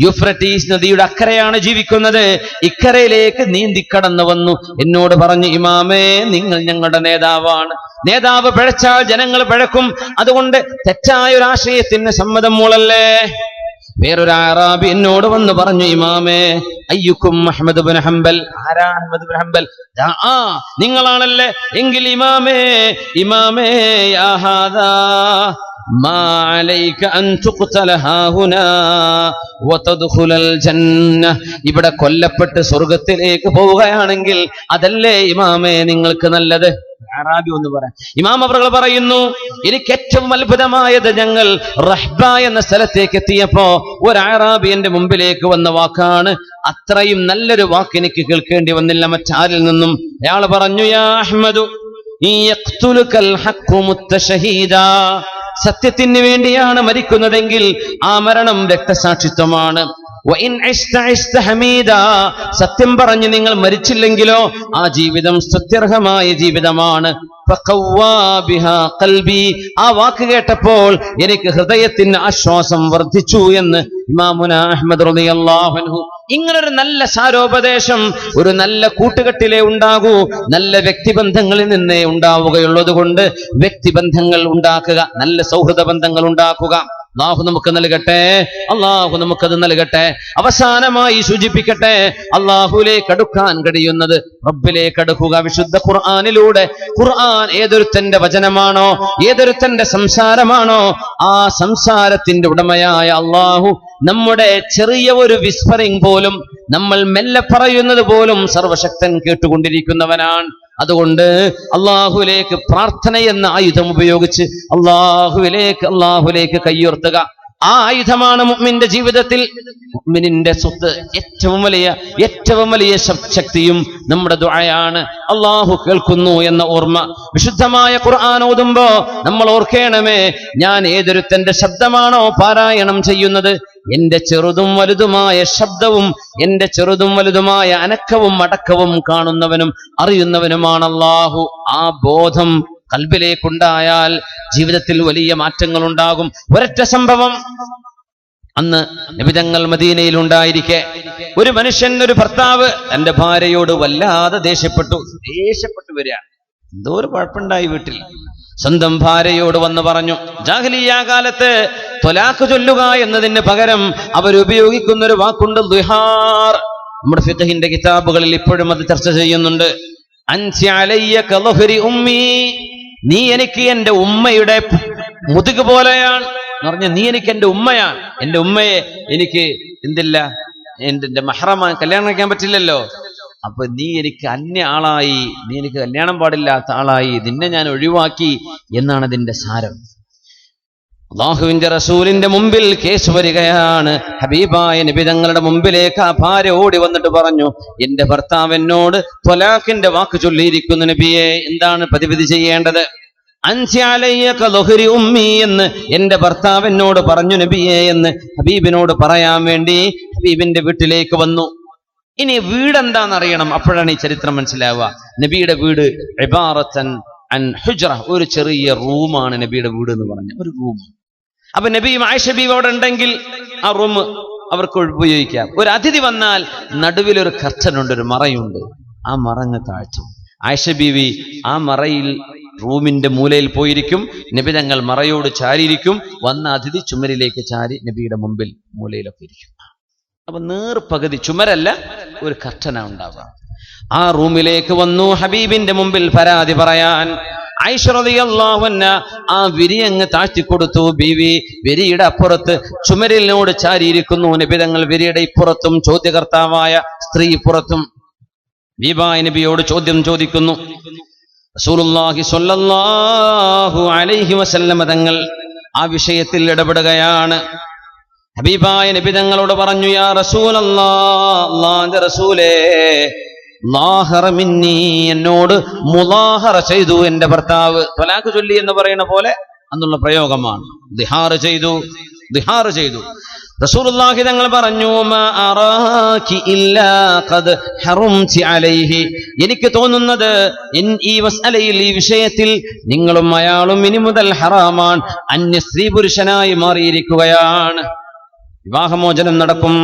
യൂഫ്രട്ടീസ് നദിയുടെ അക്കരയാണ് ജീവിക്കുന്നത്. ഇക്കരയിലേക്ക് നീന്തിക്കടന്നു വന്നു. എന്നോട് പറഞ്ഞു, ഇമാമേ, നിങ്ങൾ ഞങ്ങളുടെ നേതാവാണ്. നേതാവ് പിഴച്ചാൽ ജനങ്ങൾ പിഴക്കും. അതുകൊണ്ട് തെറ്റായ ഒരു ആശയത്തിന് സമ്മതം മൂളല്ലേ. വേറൊരു അറാബി എന്നോട് വന്ന് പറഞ്ഞു, ഇമാമേ, അയ്യുക്കും അഹ്മദ് ബിൻ ഹംബൽ. ആരാ അഹ്മദ് ബിൻ ഹംബൽ? നിങ്ങളാണല്ലേ. എങ്കിൽ ഇമാമേ, ഇമാമേ, യാ ഹാദാ മാ അലൈക അൻ തുഖ്തല ഹാഹുനാ വതദ്ഖുലൽ ജന്ന. ഇവിടെ കൊല്ലപ്പെട്ട് സ്വർഗ്ഗത്തിലേക്ക് പോവുകയാണെങ്കിൽ അതല്ലേ ഇമാമേ നിങ്ങൾക്ക് നല്ലത്? അറാബി ഒന്ന് പറയാം. ഇമാം അവറുകൾ പറയുന്നു, എനിക്ക് ഏറ്റവും അത്ഭുതമായത്, ഞങ്ങൾ റഹ്ബ എന്ന സ്ഥലത്തേക്ക് എത്തിയപ്പോ ഒരു അറാബി എന്റെ മുമ്പിലേക്ക് വന്ന വാക്കാണ്. അത്രയും നല്ലൊരു വാക്ക് എനിക്ക് കേൾക്കേണ്ടി വന്നില്ല മറ്റാരിൽ നിന്നും. അയാൾ പറഞ്ഞു, യാ അഹ്മദു യഖ്തുലുകൽ ഹഖ്ഖു മുത്തശഹീദാ. സത്യത്തിന് വേണ്ടിയാണ് മരിക്കുന്നതെങ്കിൽ ആ മരണം രക്തസാക്ഷിത്വമാണ്. സത്യം പറഞ്ഞ് നിങ്ങൾ മരിച്ചില്ലെങ്കിലോ ആ ജീവിതം സ്തുത്യർഹമായ ജീവിതമാണ്. ആ വാക്ക് കേട്ടപ്പോൾ എനിക്ക് ഹൃദയത്തിന് ആശ്വാസം വർദ്ധിച്ചു എന്ന് ഇമാമുന അഹ്മദ് റളിയല്ലാഹു അൻഹു. ഇങ്ങനൊരു നല്ല സാരോപദേശം ഒരു നല്ല കൂട്ടുകെട്ടിലേ ഉണ്ടാകൂ, നല്ല വ്യക്തിബന്ധങ്ങളിൽ നിന്നേ ഉണ്ടാവുകയുള്ളത് കൊണ്ട് വ്യക്തിബന്ധങ്ങൾ ഉണ്ടാക്കുക, നല്ല സൗഹൃദ ബന്ധങ്ങൾ ഉണ്ടാക്കുക. അല്ലാഹു നമുക്ക് നൽകട്ടെ, അല്ലാഹു നമുക്കത് നൽകട്ടെ. അവസാനമായി സൂചിപ്പിക്കട്ടെ, അല്ലാഹുവിലേക്ക് അടുക്കാൻ കഴിയുന്നത് റബ്ബിലേക്ക് അടുക്കുക വിശുദ്ധ ഖുർആനിലൂടെ. ഖുർആൻ ഏതൊരുത്തന്റെ വചനമാണോ, ഏതൊരുത്തന്റെ സംസാരമാണോ, ആ സംസാരത്തിന്റെ ഉടമയായ അല്ലാഹു നമ്മുടെ ചെറിയ ഒരു വിസ്പറിംഗ് പോലും, നമ്മൾ മെല്ലെ പറയുന്നത് പോലും സർവശക്തൻ കേട്ടുകൊണ്ടിരിക്കുന്നവനാണ്. അതുകൊണ്ട് അള്ളാഹുവിലേക്ക് പ്രാർത്ഥന എന്ന ആയുധം ഉപയോഗിച്ച് അള്ളാഹുവിലേക്ക് കയ്യുയർത്തുക. ആ ആയുധമാണ് മുഅ്മിന്റെ ജീവിതത്തിൽ. മുഅ്മിനിന്റെ സ്വത്ത് ഏറ്റവും വലിയ ശക്തിയും നമ്മുടെ ദുആയാണ്. അള്ളാഹു കേൾക്കുന്നു എന്ന ഓർമ്മ. വിശുദ്ധമായ ഖുർആൻ ഓതുമ്പോ നമ്മൾ ഓർക്കേണമേ, ഞാൻ ഏതൊരുത്തന്റെ ശബ്ദമാണോ പാരായണം ചെയ്യുന്നത്, എന്റെ ചെറുതും വലുതുമായ ശബ്ദവും എന്റെ ചെറുതും വലുതുമായ അനക്കവും അടക്കവും കാണുന്നവനും അറിയുന്നവനുമാണ് അല്ലാഹു. ആ ബോധം കൽബിലേക്കുണ്ടായാൽ ജീവിതത്തിൽ വലിയ മാറ്റങ്ങൾ ഉണ്ടാകും. ഒരൊറ്റ സംഭവം, അന്ന് നബി തങ്ങൾ മദീനയിൽ ഉണ്ടായിരിക്കെ ഒരു മനുഷ്യൻ, ഒരു ഭർത്താവ് തന്റെ ഭാര്യയോട് വല്ലാതെ ദേഷ്യപ്പെട്ടു വരിക. എന്തോ ഒരു കുഴപ്പമുണ്ടായി വീട്ടിൽ. സ്വന്തം ഭാര്യയോട് വന്ന് പറഞ്ഞു. ജാഹിലിയ്യ കാലത്ത് ത്വലാഖ് ചൊല്ലുക എന്നതിന് പകരം അവരുപയോഗിക്കുന്ന ഒരു വാക്കുണ്ട്, ദുഹാർ. നമ്മുടെ ഫിഖഹിന്റെ കിതാബുകളിൽ ഇപ്പോഴും അത് ചർച്ച ചെയ്യുന്നുണ്ട്. അൻസി അലയ്യ കളഹരി ഉമ്മി, നീ എനിക്ക് എന്റെ ഉമ്മയുടെ മുതുക് പോലെയാണ് എന്ന് പറഞ്ഞ, നീ എനിക്ക് എന്റെ ഉമ്മയാണ്. എന്റെ ഉമ്മയെ എനിക്ക് എന്തില്ല, എന്റെ മഹ്റമാൻ കല്യാണം കഴിക്കാൻ പറ്റില്ലല്ലോ. അപ്പൊ നീ എനിക്ക് അന്യ ആളായി, നീ എനിക്ക് കല്യാണം പാടില്ലാത്ത ആളായി, നിന്നെ ഞാൻ ഒഴിവാക്കി എന്നാണ് അതിന്റെ സാരം. അല്ലാഹുവിന്റെ റസൂലിന്റെ മുമ്പിൽ കേസ് വരികയാണ്. ഹബീബായ നബി തങ്ങളുടെ മുമ്പിലേക്ക് ആ ഭാര്യ ഓടി വന്നിട്ട് പറഞ്ഞു, എന്റെ ഭർത്താവ് എന്നോട് ത്വലാഖിന്റെ വാക്ക് ചൊല്ലിയിരിക്കുന്നു നബിയെ, എന്താണ് പ്രതിവിധി ചെയ്യേണ്ടത്? അൻസി അലയ്യ കളഹരി ഉമ്മി എന്ന് എന്റെ ഭർത്താവ് എന്നോട് പറഞ്ഞു നബിയെ എന്ന് ഹബീബിനോട് പറയാൻ വേണ്ടി ഹബീബിന്റെ വീട്ടിലേക്ക് വന്നു. ഇനി വീടെന്താണെന്നറിയണം. അപ്പോഴാണ് ഈ ചരിത്രം മനസ്സിലാവുക. നബിയുടെ വീട് ഇബാറത്തൻ അൻ ഹുജ്റ, ഒരു ചെറിയ റൂമാണ് നബിയുടെ വീട് എന്ന് പറഞ്ഞ ഒരു റൂം. അപ്പൊ നബിയും ആയിഷ ബീവി അവിടെ ഉണ്ടെങ്കിൽ ആ റൂം അവർക്ക് ഉപയോഗിക്കാം. ഒരു അതിഥി വന്നാൽ നടുവിലൊരു കർട്ടനുണ്ട്, ഒരു മറയുണ്ട്. ആ മറങ്ങ് താഴ്ത്തും. ആയിഷ ബീവി ആ മറയിൽ റൂമിന്റെ മൂലയിൽ പോയിരിക്കും. നബി തങ്ങൾ മറയോട് ചാരിയിരിക്കും. വന്ന അതിഥി ചുമരിലേക്ക് ചാരി നബിയുടെ മുമ്പിൽ മൂലയിലൊക്കെ ഇരിക്കും. അപ്പൊ നേർപകുതി ചുമരല്ല, ഒരു കർട്ടനാ ഉണ്ടാവുക. ആ റൂമിലേക്ക് വന്നു ഹബീബിന്റെ മുമ്പിൽ പരാതി പറയാൻ. ആയിഷ റളിയല്ലാഹു അൻഹ ആ വിരി അങ്ങ് താഴ്ത്തിക്കൊടുത്തു. ബീവി വിരിയുടെ അപ്പുറത്ത് ചുമരിനോട് ചാരിയിരിക്കുന്നു. നബി തങ്ങൾ വിരിയുടെ ഇപ്പുറത്തും ചോദ്യകർത്താവായ സ്ത്രീ ഇപ്പുറത്തും. ബീബായ നബിയോട് ചോദ്യം ചോദിക്കുന്നു. റസൂലുള്ളാഹി സ്വല്ലല്ലാഹു അലൈഹി വസല്ലം തങ്ങൾ ആ വിഷയത്തിൽ ഇടപെടുകയാണ്. ഹബീബായ നബി തങ്ങളോട് പറഞ്ഞു, യാ റസൂലല്ലാഹ്, അല്ലാഹുവിന്റെ റസൂലേ, ലാഹറ മിന്നി, എന്നോട് മുലാഹറ ചെയ്തു എന്റെ ഭർത്താവ്. ത്വലാഖ് ചൊല്ലി എന്ന് പറയുന്ന പോലെ എന്നുള്ള പ്രയോഗമാണ്. ദിഹാർ ചെയ്തു. റസൂലുള്ളാഹി തങ്ങൾ പറഞ്ഞു, മാ അറാകി ഇല്ലാ ഖദ് ഹറംതി അലൈഹി, എനിക്ക് തോന്നുന്നത് ഈ മസ്അലയിൽ, ഈ വിഷയത്തിൽ നിങ്ങളും അയാളും ഇനി മുതൽ ഹറാമാൻ, അന്യ സ്ത്രീ പുരുഷനായി മാറിയിരിക്കുകയാണ്. വിവാഹമോചനം നടക്കും.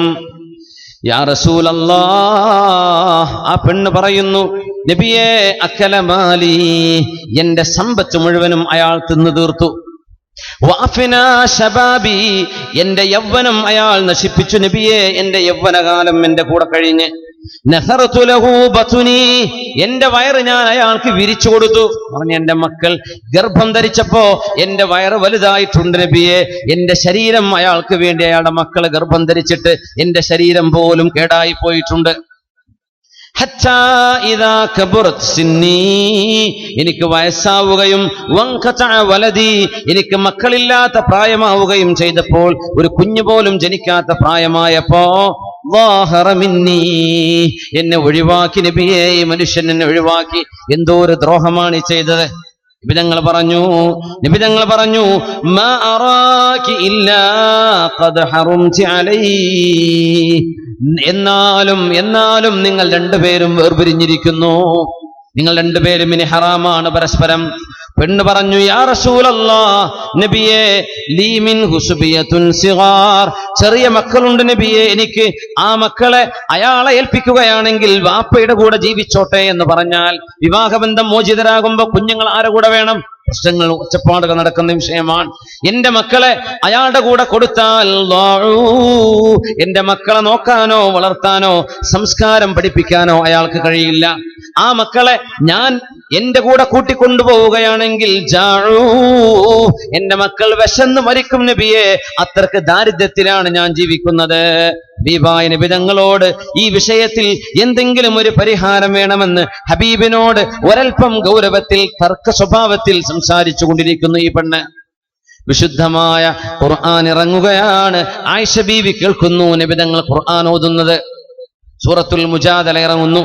യാ റസൂലല്ലാഹ്, ആ പെണ്ണ് പറയുന്നു, നബിയേ, അക്കല മാലി, എന്റെ സമ്പത്ത് മുഴുവനും അയാൾ തിന്നു തീർത്തു. വഅഫ്നാ ശബാബി, എന്റെ യൗവനം അയാൾ നശിപ്പിച്ചു. നബിയേ, എന്റെ യൗവനകാലം എന്റെ കൂടെ കഴിഞ്ഞ്. നസറതു ലഹു ബതുനി, എന്റെ വയറ് ഞാൻ അയാൾക്ക് വിരിച്ചു കൊടുത്തു. പറഞ്ഞ എന്റെ മക്കൾ ഗർഭം ധരിച്ചപ്പോ എന്റെ വയറ് വലുതായിട്ടുണ്ട് നബിയെ. എന്റെ ശരീരം അയാൾക്ക് വേണ്ടി, അയാളുടെ മക്കള് ഗർഭം ധരിച്ചിട്ട് എന്റെ ശരീരം പോലും കേടായി പോയിട്ടുണ്ട്. ഹത്താ ഇദാ കബറത് സിന്നി, എനിക്ക് വയസ്സാവുകയും വൻഖതഅ വലദി, എനിക്ക് മക്കളില്ലാത്ത പ്രായമാവുകയും ചെയ്തപ്പോൾ, ഒരു കുഞ്ഞു പോലും ജനിക്കാത്ത പ്രായമായപ്പോ, ളാഹറ മിന്നി, എന്നെ ഒഴിവാക്കി നബിയെ, ഈ മനുഷ്യൻ എന്നെ ഒഴിവാക്കി. എന്തോ ഒരു ദ്രോഹമാണ് ചെയ്തത്. നബി തങ്ങൾ പറഞ്ഞു, മാ അറാകി ഇല്ലാ ഖദ് ഹറംതി അലൈഹി, എന്നാലും നിങ്ങൾ രണ്ടുപേരും വേർപിരിഞ്ഞിരിക്കുന്നു. നിങ്ങൾ രണ്ടുപേരും ഇനി ഹറാമാണ് പരസ്പരം. പെണ്ണ് പറഞ്ഞു, യാ റസൂലല്ലാഹ്, നബിയേ, ലീ മിൻ ഹുസ്ബിയത്തുൻ സിഗാർ, ചെറിയ മക്കളുണ്ട് നബിയെ, എനിക്ക് ആ മക്കളെ അയാളെ ഏൽപ്പിക്കുകയാണെങ്കിൽ വാപ്പയുടെ കൂടെ ജീവിച്ചോട്ടെ എന്ന് പറഞ്ഞാൽ, വിവാഹബന്ധം മോചിതരാകുമ്പോ കുഞ്ഞുങ്ങൾ ആരുടെ കൂടെ വേണം? പ്രശ്നങ്ങൾ, ഒച്ചപ്പാടുകൾ നടക്കുന്ന വിഷയമാണ്. എന്റെ മക്കളെ അയാളുടെ കൂടെ കൊടുത്താൽ, എന്റെ മക്കളെ നോക്കാനോ വളർത്താനോ സംസ്കാരം പഠിപ്പിക്കാനോ അയാൾക്ക് കഴിയില്ല. ആ മക്കളെ ഞാൻ എന്റെ കൂടെ കൂട്ടിക്കൊണ്ടുപോവുകയാണെങ്കിൽ, എന്റെ മക്കൾ വിശന്ന് മരിക്കും നബിയെ, അത്രക്ക് ദാരിദ്ര്യത്തിലാണ് ഞാൻ ജീവിക്കുന്നത്. ഹബീബായ നബി തങ്ങളോട് ഈ വിഷയത്തിൽ എന്തെങ്കിലും ഒരു പരിഹാരം വേണമെന്ന് ഹബീബിനോട് ഒരൽപ്പം ഗൗരവത്തിൽ, തർക്ക സ്വഭാവത്തിൽ സംസാരിച്ചു കൊണ്ടിരിക്കുന്നു ഈ പെണ്ണ്. വിശുദ്ധമായ ഖുർആൻ ഇറങ്ങുകയാണ്. ആയിഷ ബീവി കേൾക്കുന്നു നബി തങ്ങൾ ഖുർആൻ ഓതുന്നത്. സൂറത്തുൽ മുജാദല ഇറങ്ങുന്നു.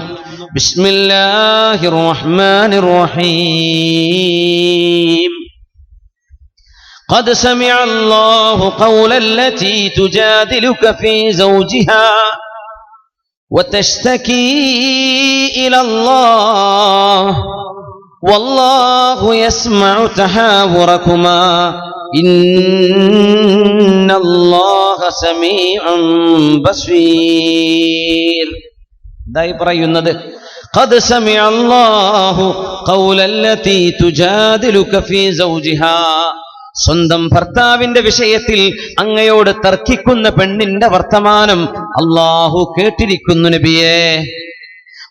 ബിസ്മില്ലാഹിർ റഹ്മാനിർ റഹീം. قد سمع الله قول التي تجادلك في زوجها وتشتكي إلى الله والله يسمع تحاوركما إن الله سميع بصير. ദായി പറയുന്നത്, قد سمع الله قول التي تجادلك في زوجها, സ്വന്തം ഭർത്താവിന്റെ വിഷയത്തിൽ അങ്ങയോട് തർക്കിക്കുന്ന പെണ്ണിന്റെ വർത്തമാനം അല്ലാഹു കേട്ടിരിക്കുന്നു നബിയേ.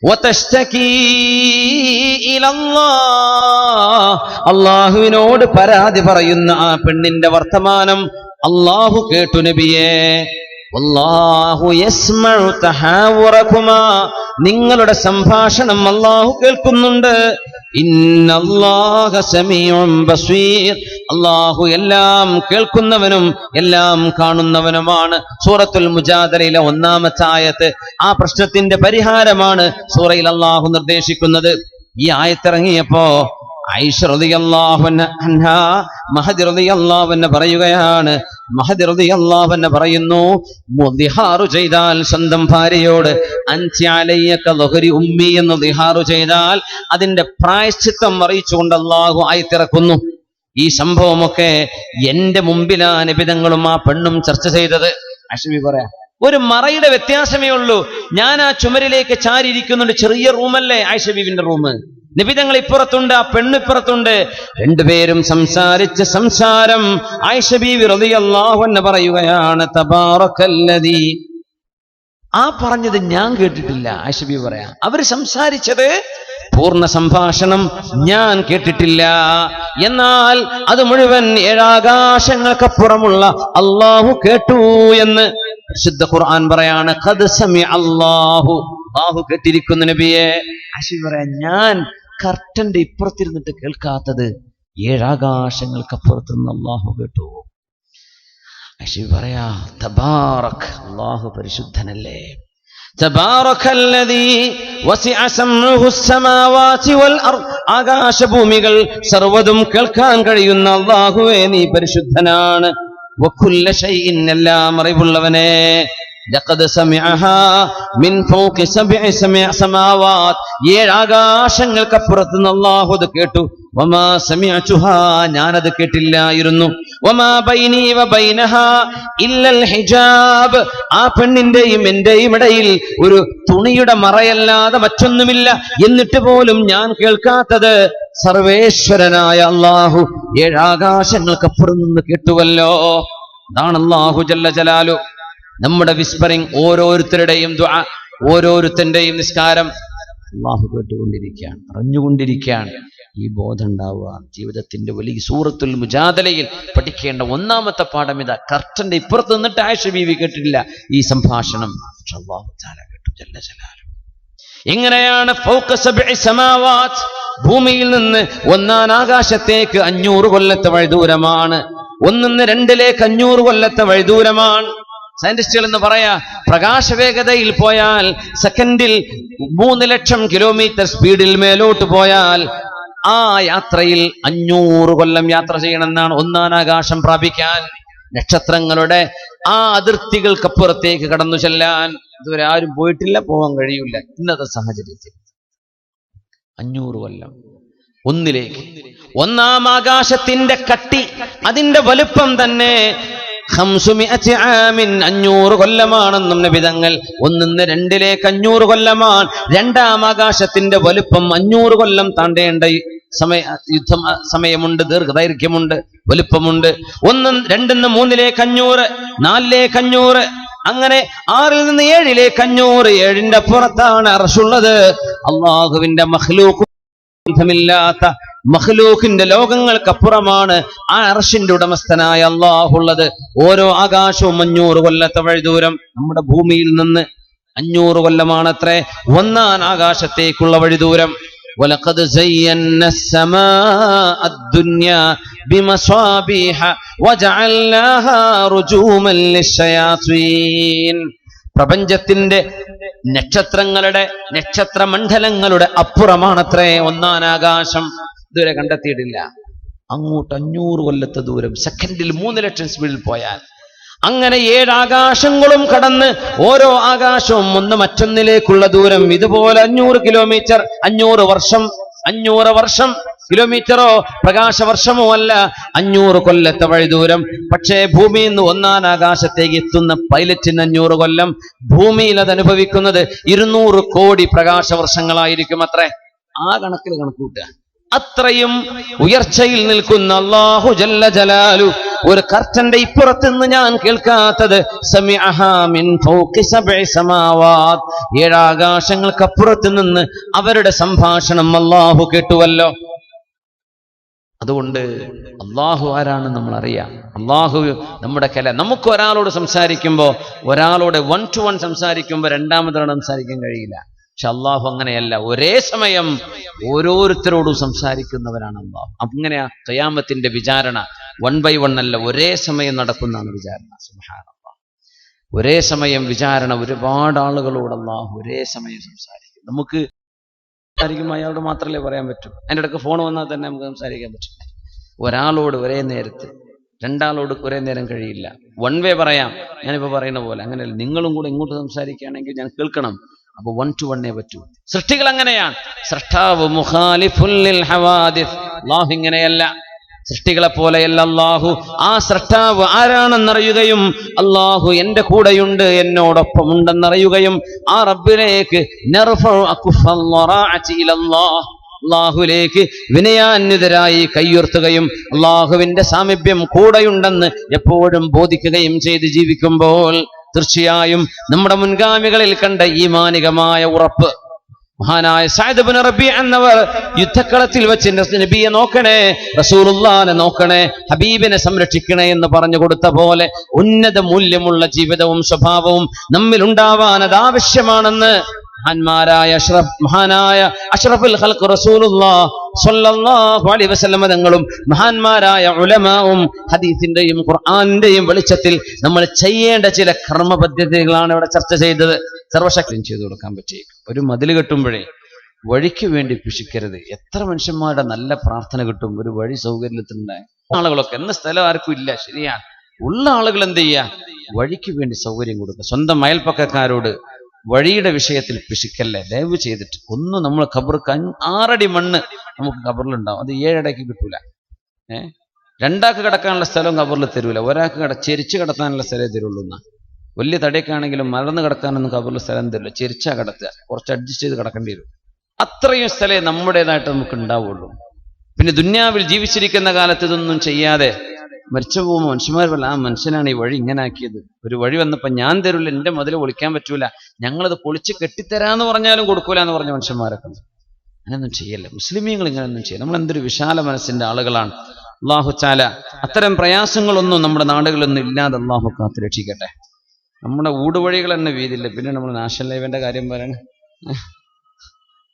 വതസ്തകീ ഇലല്ലാഹ്, അല്ലാഹുവിനോട് പരാതി പറയുന്ന ആ പെണ്ണിന്റെ വർത്തമാനം അല്ലാഹു കേട്ടു നബിയേ. വല്ലാഹു യസ്മഉ തഹാവുറകുമാ, നിങ്ങളുടെ സംഭാഷണം അല്ലാഹു കേൾക്കുന്നുണ്ട്. ഇന്നല്ലാഹ സമീഉൻ ബസീർ, അല്ലാഹു എല്ലാം കേൾക്കുന്നവനും എല്ലാം കാണുന്നവനുമാണ്. സൂറത്തുൽ മുജാദലയിലെ 1-ാമത്തെ ആയത്ത് ആ പ്രശ്നത്തിന്റെ പരിഹാരമാണ് സൂറയിൽ അല്ലാഹു നിർദ്ദേശിക്കുന്നത്. ഈ ആയത്തിറങ്ങിയപ്പോ ആയിഷ റളിയല്ലാഹു അൻഹ, മഹദി റളിയല്ലാഹു അൻഹ പറയുകയാണ്, മഹദി റളിയല്ലാഹു അൻഹു പറയുന്നു, ദിഹാറു ചെയ്താൽ സ്വന്തം ഭാര്യയോട് അൻതി അലയ്യ കദഹരി ഉമ്മി എന്ന് ദിഹാറു ചെയ്താൽ അതിന്റെ പ്രായശ്ചിത്തം അറിയിച്ചുകൊണ്ട് അല്ലാഹു ആയത്തിറക്കുന്നു. ഈ സംഭവമൊക്കെ എന്റെ മുമ്പിലാണ് നബിതങ്ങളും ആ പെണ്ണും ചർച്ച ചെയ്തത്. ആയിഷ പറയാ, ഒരു മറയുടെ വ്യത്യാസമേ ഉള്ളൂ. ഞാൻ ആ ചുമരിലേക്ക് ചാരിയിരിക്കുന്നുണ്ട്. ചെറിയ റൂമല്ലേ ആയിഷ ബീവിന്റെ റൂം. നബിതങ്ങൾ ഇപ്പുറത്തുണ്ട്, ആ പെണ്ണിപ്പുറത്തുണ്ട്. രണ്ടുപേരും സംസാരിച്ച സംസാരം ആയിഷ ബീവി റളിയല്ലാഹു അൻഹ പറയുകയാണ്, തബാറക്കല്ലദീ. ആ പറഞ്ഞത് ഞാൻ കേട്ടിട്ടില്ല. ആയിഷ ബീവി പറയാ, അവര് സംസാരിച്ചത് പൂർണ്ണ സംഭാഷണം ഞാൻ കേട്ടിട്ടില്ല. എന്നാൽ അത് മുഴുവൻ ഏഴാകാശങ്ങൾക്കപ്പുറമുള്ള അള്ളാഹു കേട്ടു എന്ന് പരിശുദ്ധ ഖുർആൻ പറയാണ്. ഖദ് സമിഅ അല്ലാഹു, അല്ലാഹു കേട്ടിരിക്കുന്നു നബിയെ. ആയിഷ പറയാ, ഞാൻ കർട്ടന്റെ ഇപ്പുറത്തിരുന്നിട്ട് കേൾക്കാത്തത് ഏഴാകാശങ്ങൾക്കപ്പുറത്തുനിന്ന് അള്ളാഹു കേട്ടു. ആയിഷ പറയാ, തബാറക്, അള്ളാഹു പരിശുദ്ധനല്ലേ. തബാറകല്ലദീ വസിഅ സമഉഹു അസ്സമാവാതി വൽ അർദ്. ആകാശഭൂമികൾ സർവ്വതും കേൾക്കാൻ കഴിയുന്ന അല്ലാഹുവേ, നീ പരിശുദ്ധനാണ്. വകുല്ല ശൈഇൻ, എല്ലാം അറിവുള്ളവനെ. ലഖദ് സമിഅഹാ മിൻ ഫൗഖി സബ്ഇ സമാവാത്, ഏഴാകാശങ്ങൾക്കപ്പുറത്ത് നിന്ന് അല്ലാഹു അത് കേട്ടു. വമാ സമിഅതുഹാ, ഞാനത് കേട്ടില്ലായിരുന്നു. വമാ ബൈനി വബൈനഹാ ഇല്ലൽ ഹിജാബ്, ആ പെണ്ണിന്റെയും എന്റെയും ഇടയിൽ ഒരു തുണിയുടെ മറയല്ലാതെ മറ്റൊന്നുമില്ല. എന്നിട്ട് പോലും ഞാൻ കേൾക്കാത്തത് സർവേശ്വരനായ അല്ലാഹു ഏഴാകാശങ്ങൾക്കപ്പുറം നിന്ന് കേട്ടുവല്ലോ. അതാണ് അല്ലാഹു ജല്ല ജലാലു. നമ്മുടെ വിസ്പറിംഗ്, ഓരോരുത്തരുടെയും ദുആ, ഓരോരുത്തന്റെയും നിസ്കാരം അല്ലാഹു കേട്ടുകൊണ്ടിരിക്കുകയാണ്, അറിഞ്ഞുകൊണ്ടിരിക്കുകയാണ്. ഈ ബോധം ഉണ്ടാവുക ജീവിതത്തിന്റെ വലിയ സൂറത്തുൽ മുജാദലയിൽ പഠിക്കേണ്ട ഒന്നാമത്തെ പാഠം ഇതാ. കർട്ടന്റെ ഇപ്പുറത്ത് നിന്നിട്ട് ആയിഷ ബീവി കേട്ടിട്ടില്ല ഈ സംഭാഷണം, അല്ലാഹു തആല കേട്ടു ജല്ല ജലാലു. എങ്ങനെയാണ് ഫൗഖ സബ്ഇ സമാവാത്, ഭൂമിയിൽ നിന്ന് ഒന്നാം ആകാശത്തേക്ക് 500 കൊല്ലത്തെ വഴിദൂരമാണ്. 1 2 500 കൊല്ലത്തെ വഴിദൂരമാണ്. സയന്റിസ്റ്റുകൾ എന്ന് പറയാ, പ്രകാശവേഗതയിൽ പോയാൽ സെക്കൻഡിൽ 3 ലക്ഷം കിലോമീറ്റർ സ്പീഡിൽ മേലോട്ട് പോയാൽ ആ യാത്രയിൽ 500 കൊല്ലം യാത്ര ചെയ്യണമെന്നാണ് ഒന്നാം ആകാശം പ്രാപിക്കാൻ. നക്ഷത്രങ്ങളുടെ ആ അതിർത്തികൾക്കപ്പുറത്തേക്ക് കടന്നു ചെല്ലാൻ ഇതുവരെ ആരും പോയിട്ടില്ല, പോകാൻ കഴിയില്ല ഇന്നത്തെ സാഹചര്യത്തിൽ. 500 കൊല്ലം ഒന്നിലേക്ക്. ഒന്നാം ആകാശത്തിന്റെ കട്ടി, അതിന്റെ വലുപ്പം തന്നെ 500 കൊല്ലമാണെന്നും നബിതങ്ങൾ. 1 2 500 കൊല്ലമാണ്. രണ്ടാം ആകാശത്തിന്റെ വലുപ്പം 500 കൊല്ലം താണ്ടേണ്ട സമയമുണ്ട്, ദൈർഘ്യമുണ്ട്, വലുപ്പമുണ്ട്. 1 2 3 500, 4 500, അങ്ങനെ 6 നിന്ന് 7 500. 7ന്റെ പുറത്താണ് അർശുള്ളത്. അള്ളാഹുവിന്റെ മഖ്ലൂഖ് ബന്ധമില്ലാത്ത മഖ്ലൂഖിന്റെ ലോകങ്ങൾക്കപ്പുറമാണ് ആ അർശിന്റെ ഉടമസ്ഥനായ അല്ലാഹുള്ളത്. ഓരോ ആകാശവും 500 കൊല്ലത്തെ വഴിദൂരം. നമ്മുടെ ഭൂമിയിൽ നിന്ന് 500 കൊല്ലമാണത്രേ ഒന്നാം ആകാശത്തേക്കുള്ള വഴിദൂരം. വലഖദ് സയ്യന്ന السماء الدنيا بمصابيح وجعلناها رجوما للشياطين. പ്രപഞ്ചത്തിന്റെ നക്ഷത്രങ്ങളുടെ, നക്ഷത്രമണ്ഡലങ്ങളുടെ അപ്പുറമാണത്രേ ഒന്നാം ആകാശം. ഇതുവരെ കണ്ടെത്തിയിട്ടില്ല. അങ്ങോട്ട് 500 കൊല്ലത്തെ ദൂരം, സെക്കൻഡിൽ 3 ലക്ഷം സ്പീഡിൽ പോയാൽ. അങ്ങനെ 7 ആകാശങ്ങളും കടന്ന് ഓരോ ആകാശവും ഒന്ന് മറ്റൊന്നിലേക്കുള്ള ദൂരം. ഇതുപോലെ 500 കിലോമീറ്റർ, 500 വർഷം, 500 വർഷം കിലോമീറ്ററോ പ്രകാശവർഷമോ അല്ല, 500 കൊല്ലത്തെ വഴിദൂരം. പക്ഷേ ഭൂമിയിൽ നിന്ന് ഒന്നാം ആകാശത്തേക്ക് എത്തുന്ന പൈലറ്റിന് 500 കൊല്ലം, ഭൂമിയിൽ അത് അനുഭവിക്കുന്നത് 200 കോടി പ്രകാശവർഷങ്ങളായിരിക്കും അത്രേ. ആ കണക്കിൽ കണക്കൂട്ടുക. അത്രയും ഉയർച്ചയിൽ നിൽക്കുന്ന അല്ലാഹു ജല്ല ജലാലു ഒരു കർട്ടന്റെ ഇപ്പുറത്ത് നിന്ന് ഞാൻ കേൾക്കാത്തത് സമിഅഹാ മിൻ ഫൗഖി സബ്ഇ സമാവാത്, 7 ആകാശങ്ങൾക്കപ്പുറത്ത് നിന്ന് അവരുടെ സംഭാഷണം അല്ലാഹു കേട്ടുവല്ലോ. അതുകൊണ്ട് അല്ലാഹു ആരാണെന്ന് നമ്മൾ അറിയാം. അല്ലാഹു നമ്മുടെ നമുക്ക് ഒരാളോട് സംസാരിക്കുമ്പോൾ, ഒരാളോട് 1 to 1 സംസാരിക്കുമ്പോൾ രണ്ടാമതൊരാൾ സംസാരിക്കാൻ കഴിയില്ല. പക്ഷെ അല്ലാഹു അങ്ങനെയല്ല, ഒരേ സമയം ഓരോരുത്തരോടും സംസാരിക്കുന്നവരാണ് അല്ലാഹു. അങ്ങനെയാ ഖിയാമത്തിന്റെ വിചാരണ 1 by 1 അല്ല, ഒരേ സമയം നടക്കുന്നതാണ് വിചാരണ. സുബ്ഹാനല്ലാഹ്. ഒരേ സമയം വിചാരണ, ഒരുപാട് ആളുകളോട് അല്ലാഹു ഒരേ സമയം സംസാരിക്കും. നമുക്ക് സംസാരിക്കുമ്പോൾ അയാളോട് മാത്രമല്ലേ പറയാൻ പറ്റൂ. അതിൻ്റെ ഇടയ്ക്ക് ഫോൺ വന്നാൽ തന്നെ നമുക്ക് സംസാരിക്കാൻ പറ്റില്ല. ഒരാളോട് ഒരേ നേരത്ത് രണ്ടാളോട് കുറെ നേരം കഴിയില്ല. വൺ വേ പറയാം, ഞാനിപ്പോൾ പറയുന്ന പോലെ. അങ്ങനെയല്ല, നിങ്ങളും കൂടെ ഇങ്ങോട്ട് സംസാരിക്കുകയാണെങ്കിൽ ഞാൻ കേൾക്കണം. അപ്പൊ 1 to 1 പറ്റൂ. സൃഷ്ടികൾ അങ്ങനെയാണ്. സൃഷ്ടാവ് മുഖാലിഫുൽ ലിൽ ഹവാദിസ്. അല്ലാഹു ഇങ്ങനെയല്ല, സൃഷ്ടികളെ പോലെയല്ല അല്ലാഹു. ആ സൃഷ്ടാവ് ആരാണെന്നറിയുകയും അല്ലാഹു എന്റെ കൂടെയുണ്ട്, എന്നോടൊപ്പം ഉണ്ടെന്നറിയുകയും ആ റബ്ബിലേക്ക് അള്ളാഹുലേക്ക് വിനയാന്വിതരായി കയ്യുയർത്തുകയും അള്ളാഹുവിന്റെ സാമീപ്യം കൂടെയുണ്ടെന്ന് എപ്പോഴും ബോധിക്കുകയും ചെയ്ത് ജീവിക്കുമ്പോൾ തീർച്ചയായും നമ്മുടെ മുൻഗാമികളിൽ കണ്ട ഈമാനികമായ ഉറപ്പ്. മഹാനായ സഅദ് ഇബ്നു റബീഅ എന്നവർ യുദ്ധക്കളത്തിൽ വെച്ച് നബിയെ നോക്കണേ, റസൂലുള്ളാഹിനെ നോക്കണേ, ഹബീബിനെ സംരക്ഷിക്കണേ എന്ന് പറഞ്ഞു കൊടുത്ത പോലെ ഉന്നത മൂല്യമുള്ള ജീവിതവും സ്വഭാവവും നമ്മിൽ ഉണ്ടാവാൻ അത് ആവശ്യമാണെന്ന് മഹാനായ അഷ്റഫുൽ ഖൽഖ് റസൂലുള്ളാഹി സ്വല്ലല്ലാഹു അലൈഹി വസല്ലം തങ്ങളും മഹാന്മാരായ ഉലമാവും ഹദീസിന്റെയും ഖുർആനിന്റെയും വെളിച്ചത്തിൽ നമ്മൾ ചെയ്യേണ്ട ചില കർമ്മ പദ്ധതികളാണ് ഇവിടെ ചർച്ച ചെയ്തത്. സർവശക്തിയും ചെയ്തു കൊടുക്കാൻ പറ്റി. ഒരു മതിൽ കെട്ടുമ്പോഴേ വഴിക്ക് വേണ്ടി പിശിക്കരുത്. എത്ര മനുഷ്യന്മാരുടെ നല്ല പ്രാർത്ഥന കിട്ടും ഒരു വഴി സൗകര്യത്തിനുണ്ടായ ആളുകളൊക്കെ. എന്ന സ്ഥലം ആർക്കും ഇല്ല, ശരിയാണ്. ഉള്ള ആളുകൾ എന്ത് ചെയ്യുക? വഴിക്ക് വേണ്ടി സൗകര്യം കൊടുക്കുക. സ്വന്തം അയൽപ്പക്കക്കാരോട് വഴിയുടെ വിഷയത്തിൽ പിശിക്കല്ലേ, ദയവ് ചെയ്തിട്ട്. ഒന്നും നമ്മൾ ഖബർ 6 അടി മണ്ണ് നമുക്ക് ഖബറിലുണ്ടാവും, അത് 7 അടിക്ക് കിട്ടൂല. 2 ആൾക്ക് കിടക്കാനുള്ള സ്ഥലവും ഖബറിൽ തരൂല. ഒരാൾക്ക് ചെരിച്ച് കിടത്താനുള്ള സ്ഥലമേ തരുള്ളൂ. എന്നാ വലിയ തടിയൊക്കെയാണെങ്കിലും മലർന്ന് കിടക്കാനൊന്നും ഖബറിൽ സ്ഥലം തരില്ല. ചെരിച്ചാ കിടത്തുക, കുറച്ച് അഡ്ജസ്റ്റ് ചെയ്ത് കിടക്കേണ്ടി വരും. അത്രയും സ്ഥലമേ നമ്മുടേതായിട്ട് നമുക്ക് ഉണ്ടാവുള്ളൂ. പിന്നെ ദുന്യാവിൽ ജീവിച്ചിരിക്കുന്ന കാലത്ത് ഇതൊന്നും ചെയ്യാതെ മരിച്ചു പോകുമ്പോൾ മനുഷ്യന്മാർ പറയും, ആ മനുഷ്യനാണ് ഈ വഴി ഇങ്ങനെ ആക്കിയത്. ഒരു വഴി വന്നപ്പോൾ ഞാൻ തരൂല, എൻ്റെ മുതൽ പൊളിക്കാൻ പറ്റൂല, ഞങ്ങളത് പൊളിച്ച് കെട്ടിത്തരാന്ന് പറഞ്ഞാലും കൊടുക്കൂല എന്ന് പറഞ്ഞ മനുഷ്യന്മാരൊക്കെ ഉണ്ട്. അങ്ങനെയൊന്നും ചെയ്യല്ലേ മുസ്ലിമീങ്ങൾ, ഇങ്ങനെയൊന്നും ചെയ്യല്ല. നമ്മൾ എന്തൊരു വിശാല മനസ്സിന്റെ ആളുകളാണ്. അല്ലാഹു തആല അത്തരം പ്രയാസങ്ങളൊന്നും നമ്മുടെ നാടുകളൊന്നും ഇല്ലാതെ അല്ലാഹു കാത്ത് രക്ഷിക്കട്ടെ. നമ്മുടെ ഊടുവഴികൾ തന്നെ വീതിയില്ല, പിന്നെ നമ്മൾ നാഷണൽ ഹൈവേന്റെ കാര്യം പറയണ.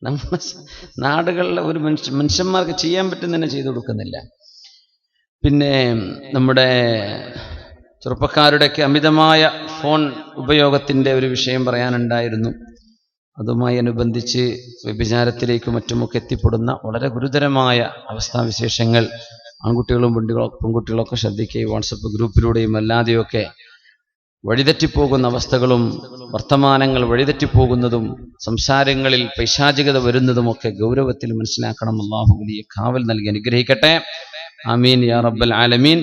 നമ്മുടെ നാടുകളിലെ ഒരു മനുഷ്യന്മാർക്ക് ചെയ്യാൻ പറ്റുന്ന തന്നെ ചെയ്തു കൊടുക്കുന്നില്ല. പിന്നെ നമ്മുടെ ചെറുപ്പക്കാരുടെയൊക്കെ അമിതമായ ഫോൺ ഉപയോഗത്തിൻ്റെ ഒരു വിഷയം പറയാനുണ്ടായിരുന്നു. അതുമായി അനുബന്ധിച്ച് വ്യഭിചാരത്തിലേക്കും മറ്റുമൊക്കെ എത്തിപ്പെടുന്ന വളരെ ഗുരുതരമായ അവസ്ഥാവിശേഷങ്ങൾ ആൺകുട്ടികളും പെൺകുട്ടികളൊക്കെ ശ്രദ്ധിക്കുകയും വാട്സപ്പ് ഗ്രൂപ്പിലൂടെയും അല്ലാതെയൊക്കെ വഴിതെറ്റിപ്പോകുന്ന അവസ്ഥകളും വർത്തമാനങ്ങൾ വഴിതെറ്റിപ്പോകുന്നതും സംസാരങ്ങളിൽ പൈശാചികത വരുന്നതുമൊക്കെ ഗൗരവത്തിൽ മനസ്സിലാക്കണം. അല്ലാഹു വലിയ കാവൽ നൽകി അനുഗ്രഹിക്കട്ടെ. ആമീൻ യാ റബ്ബൽ ആലമീൻ.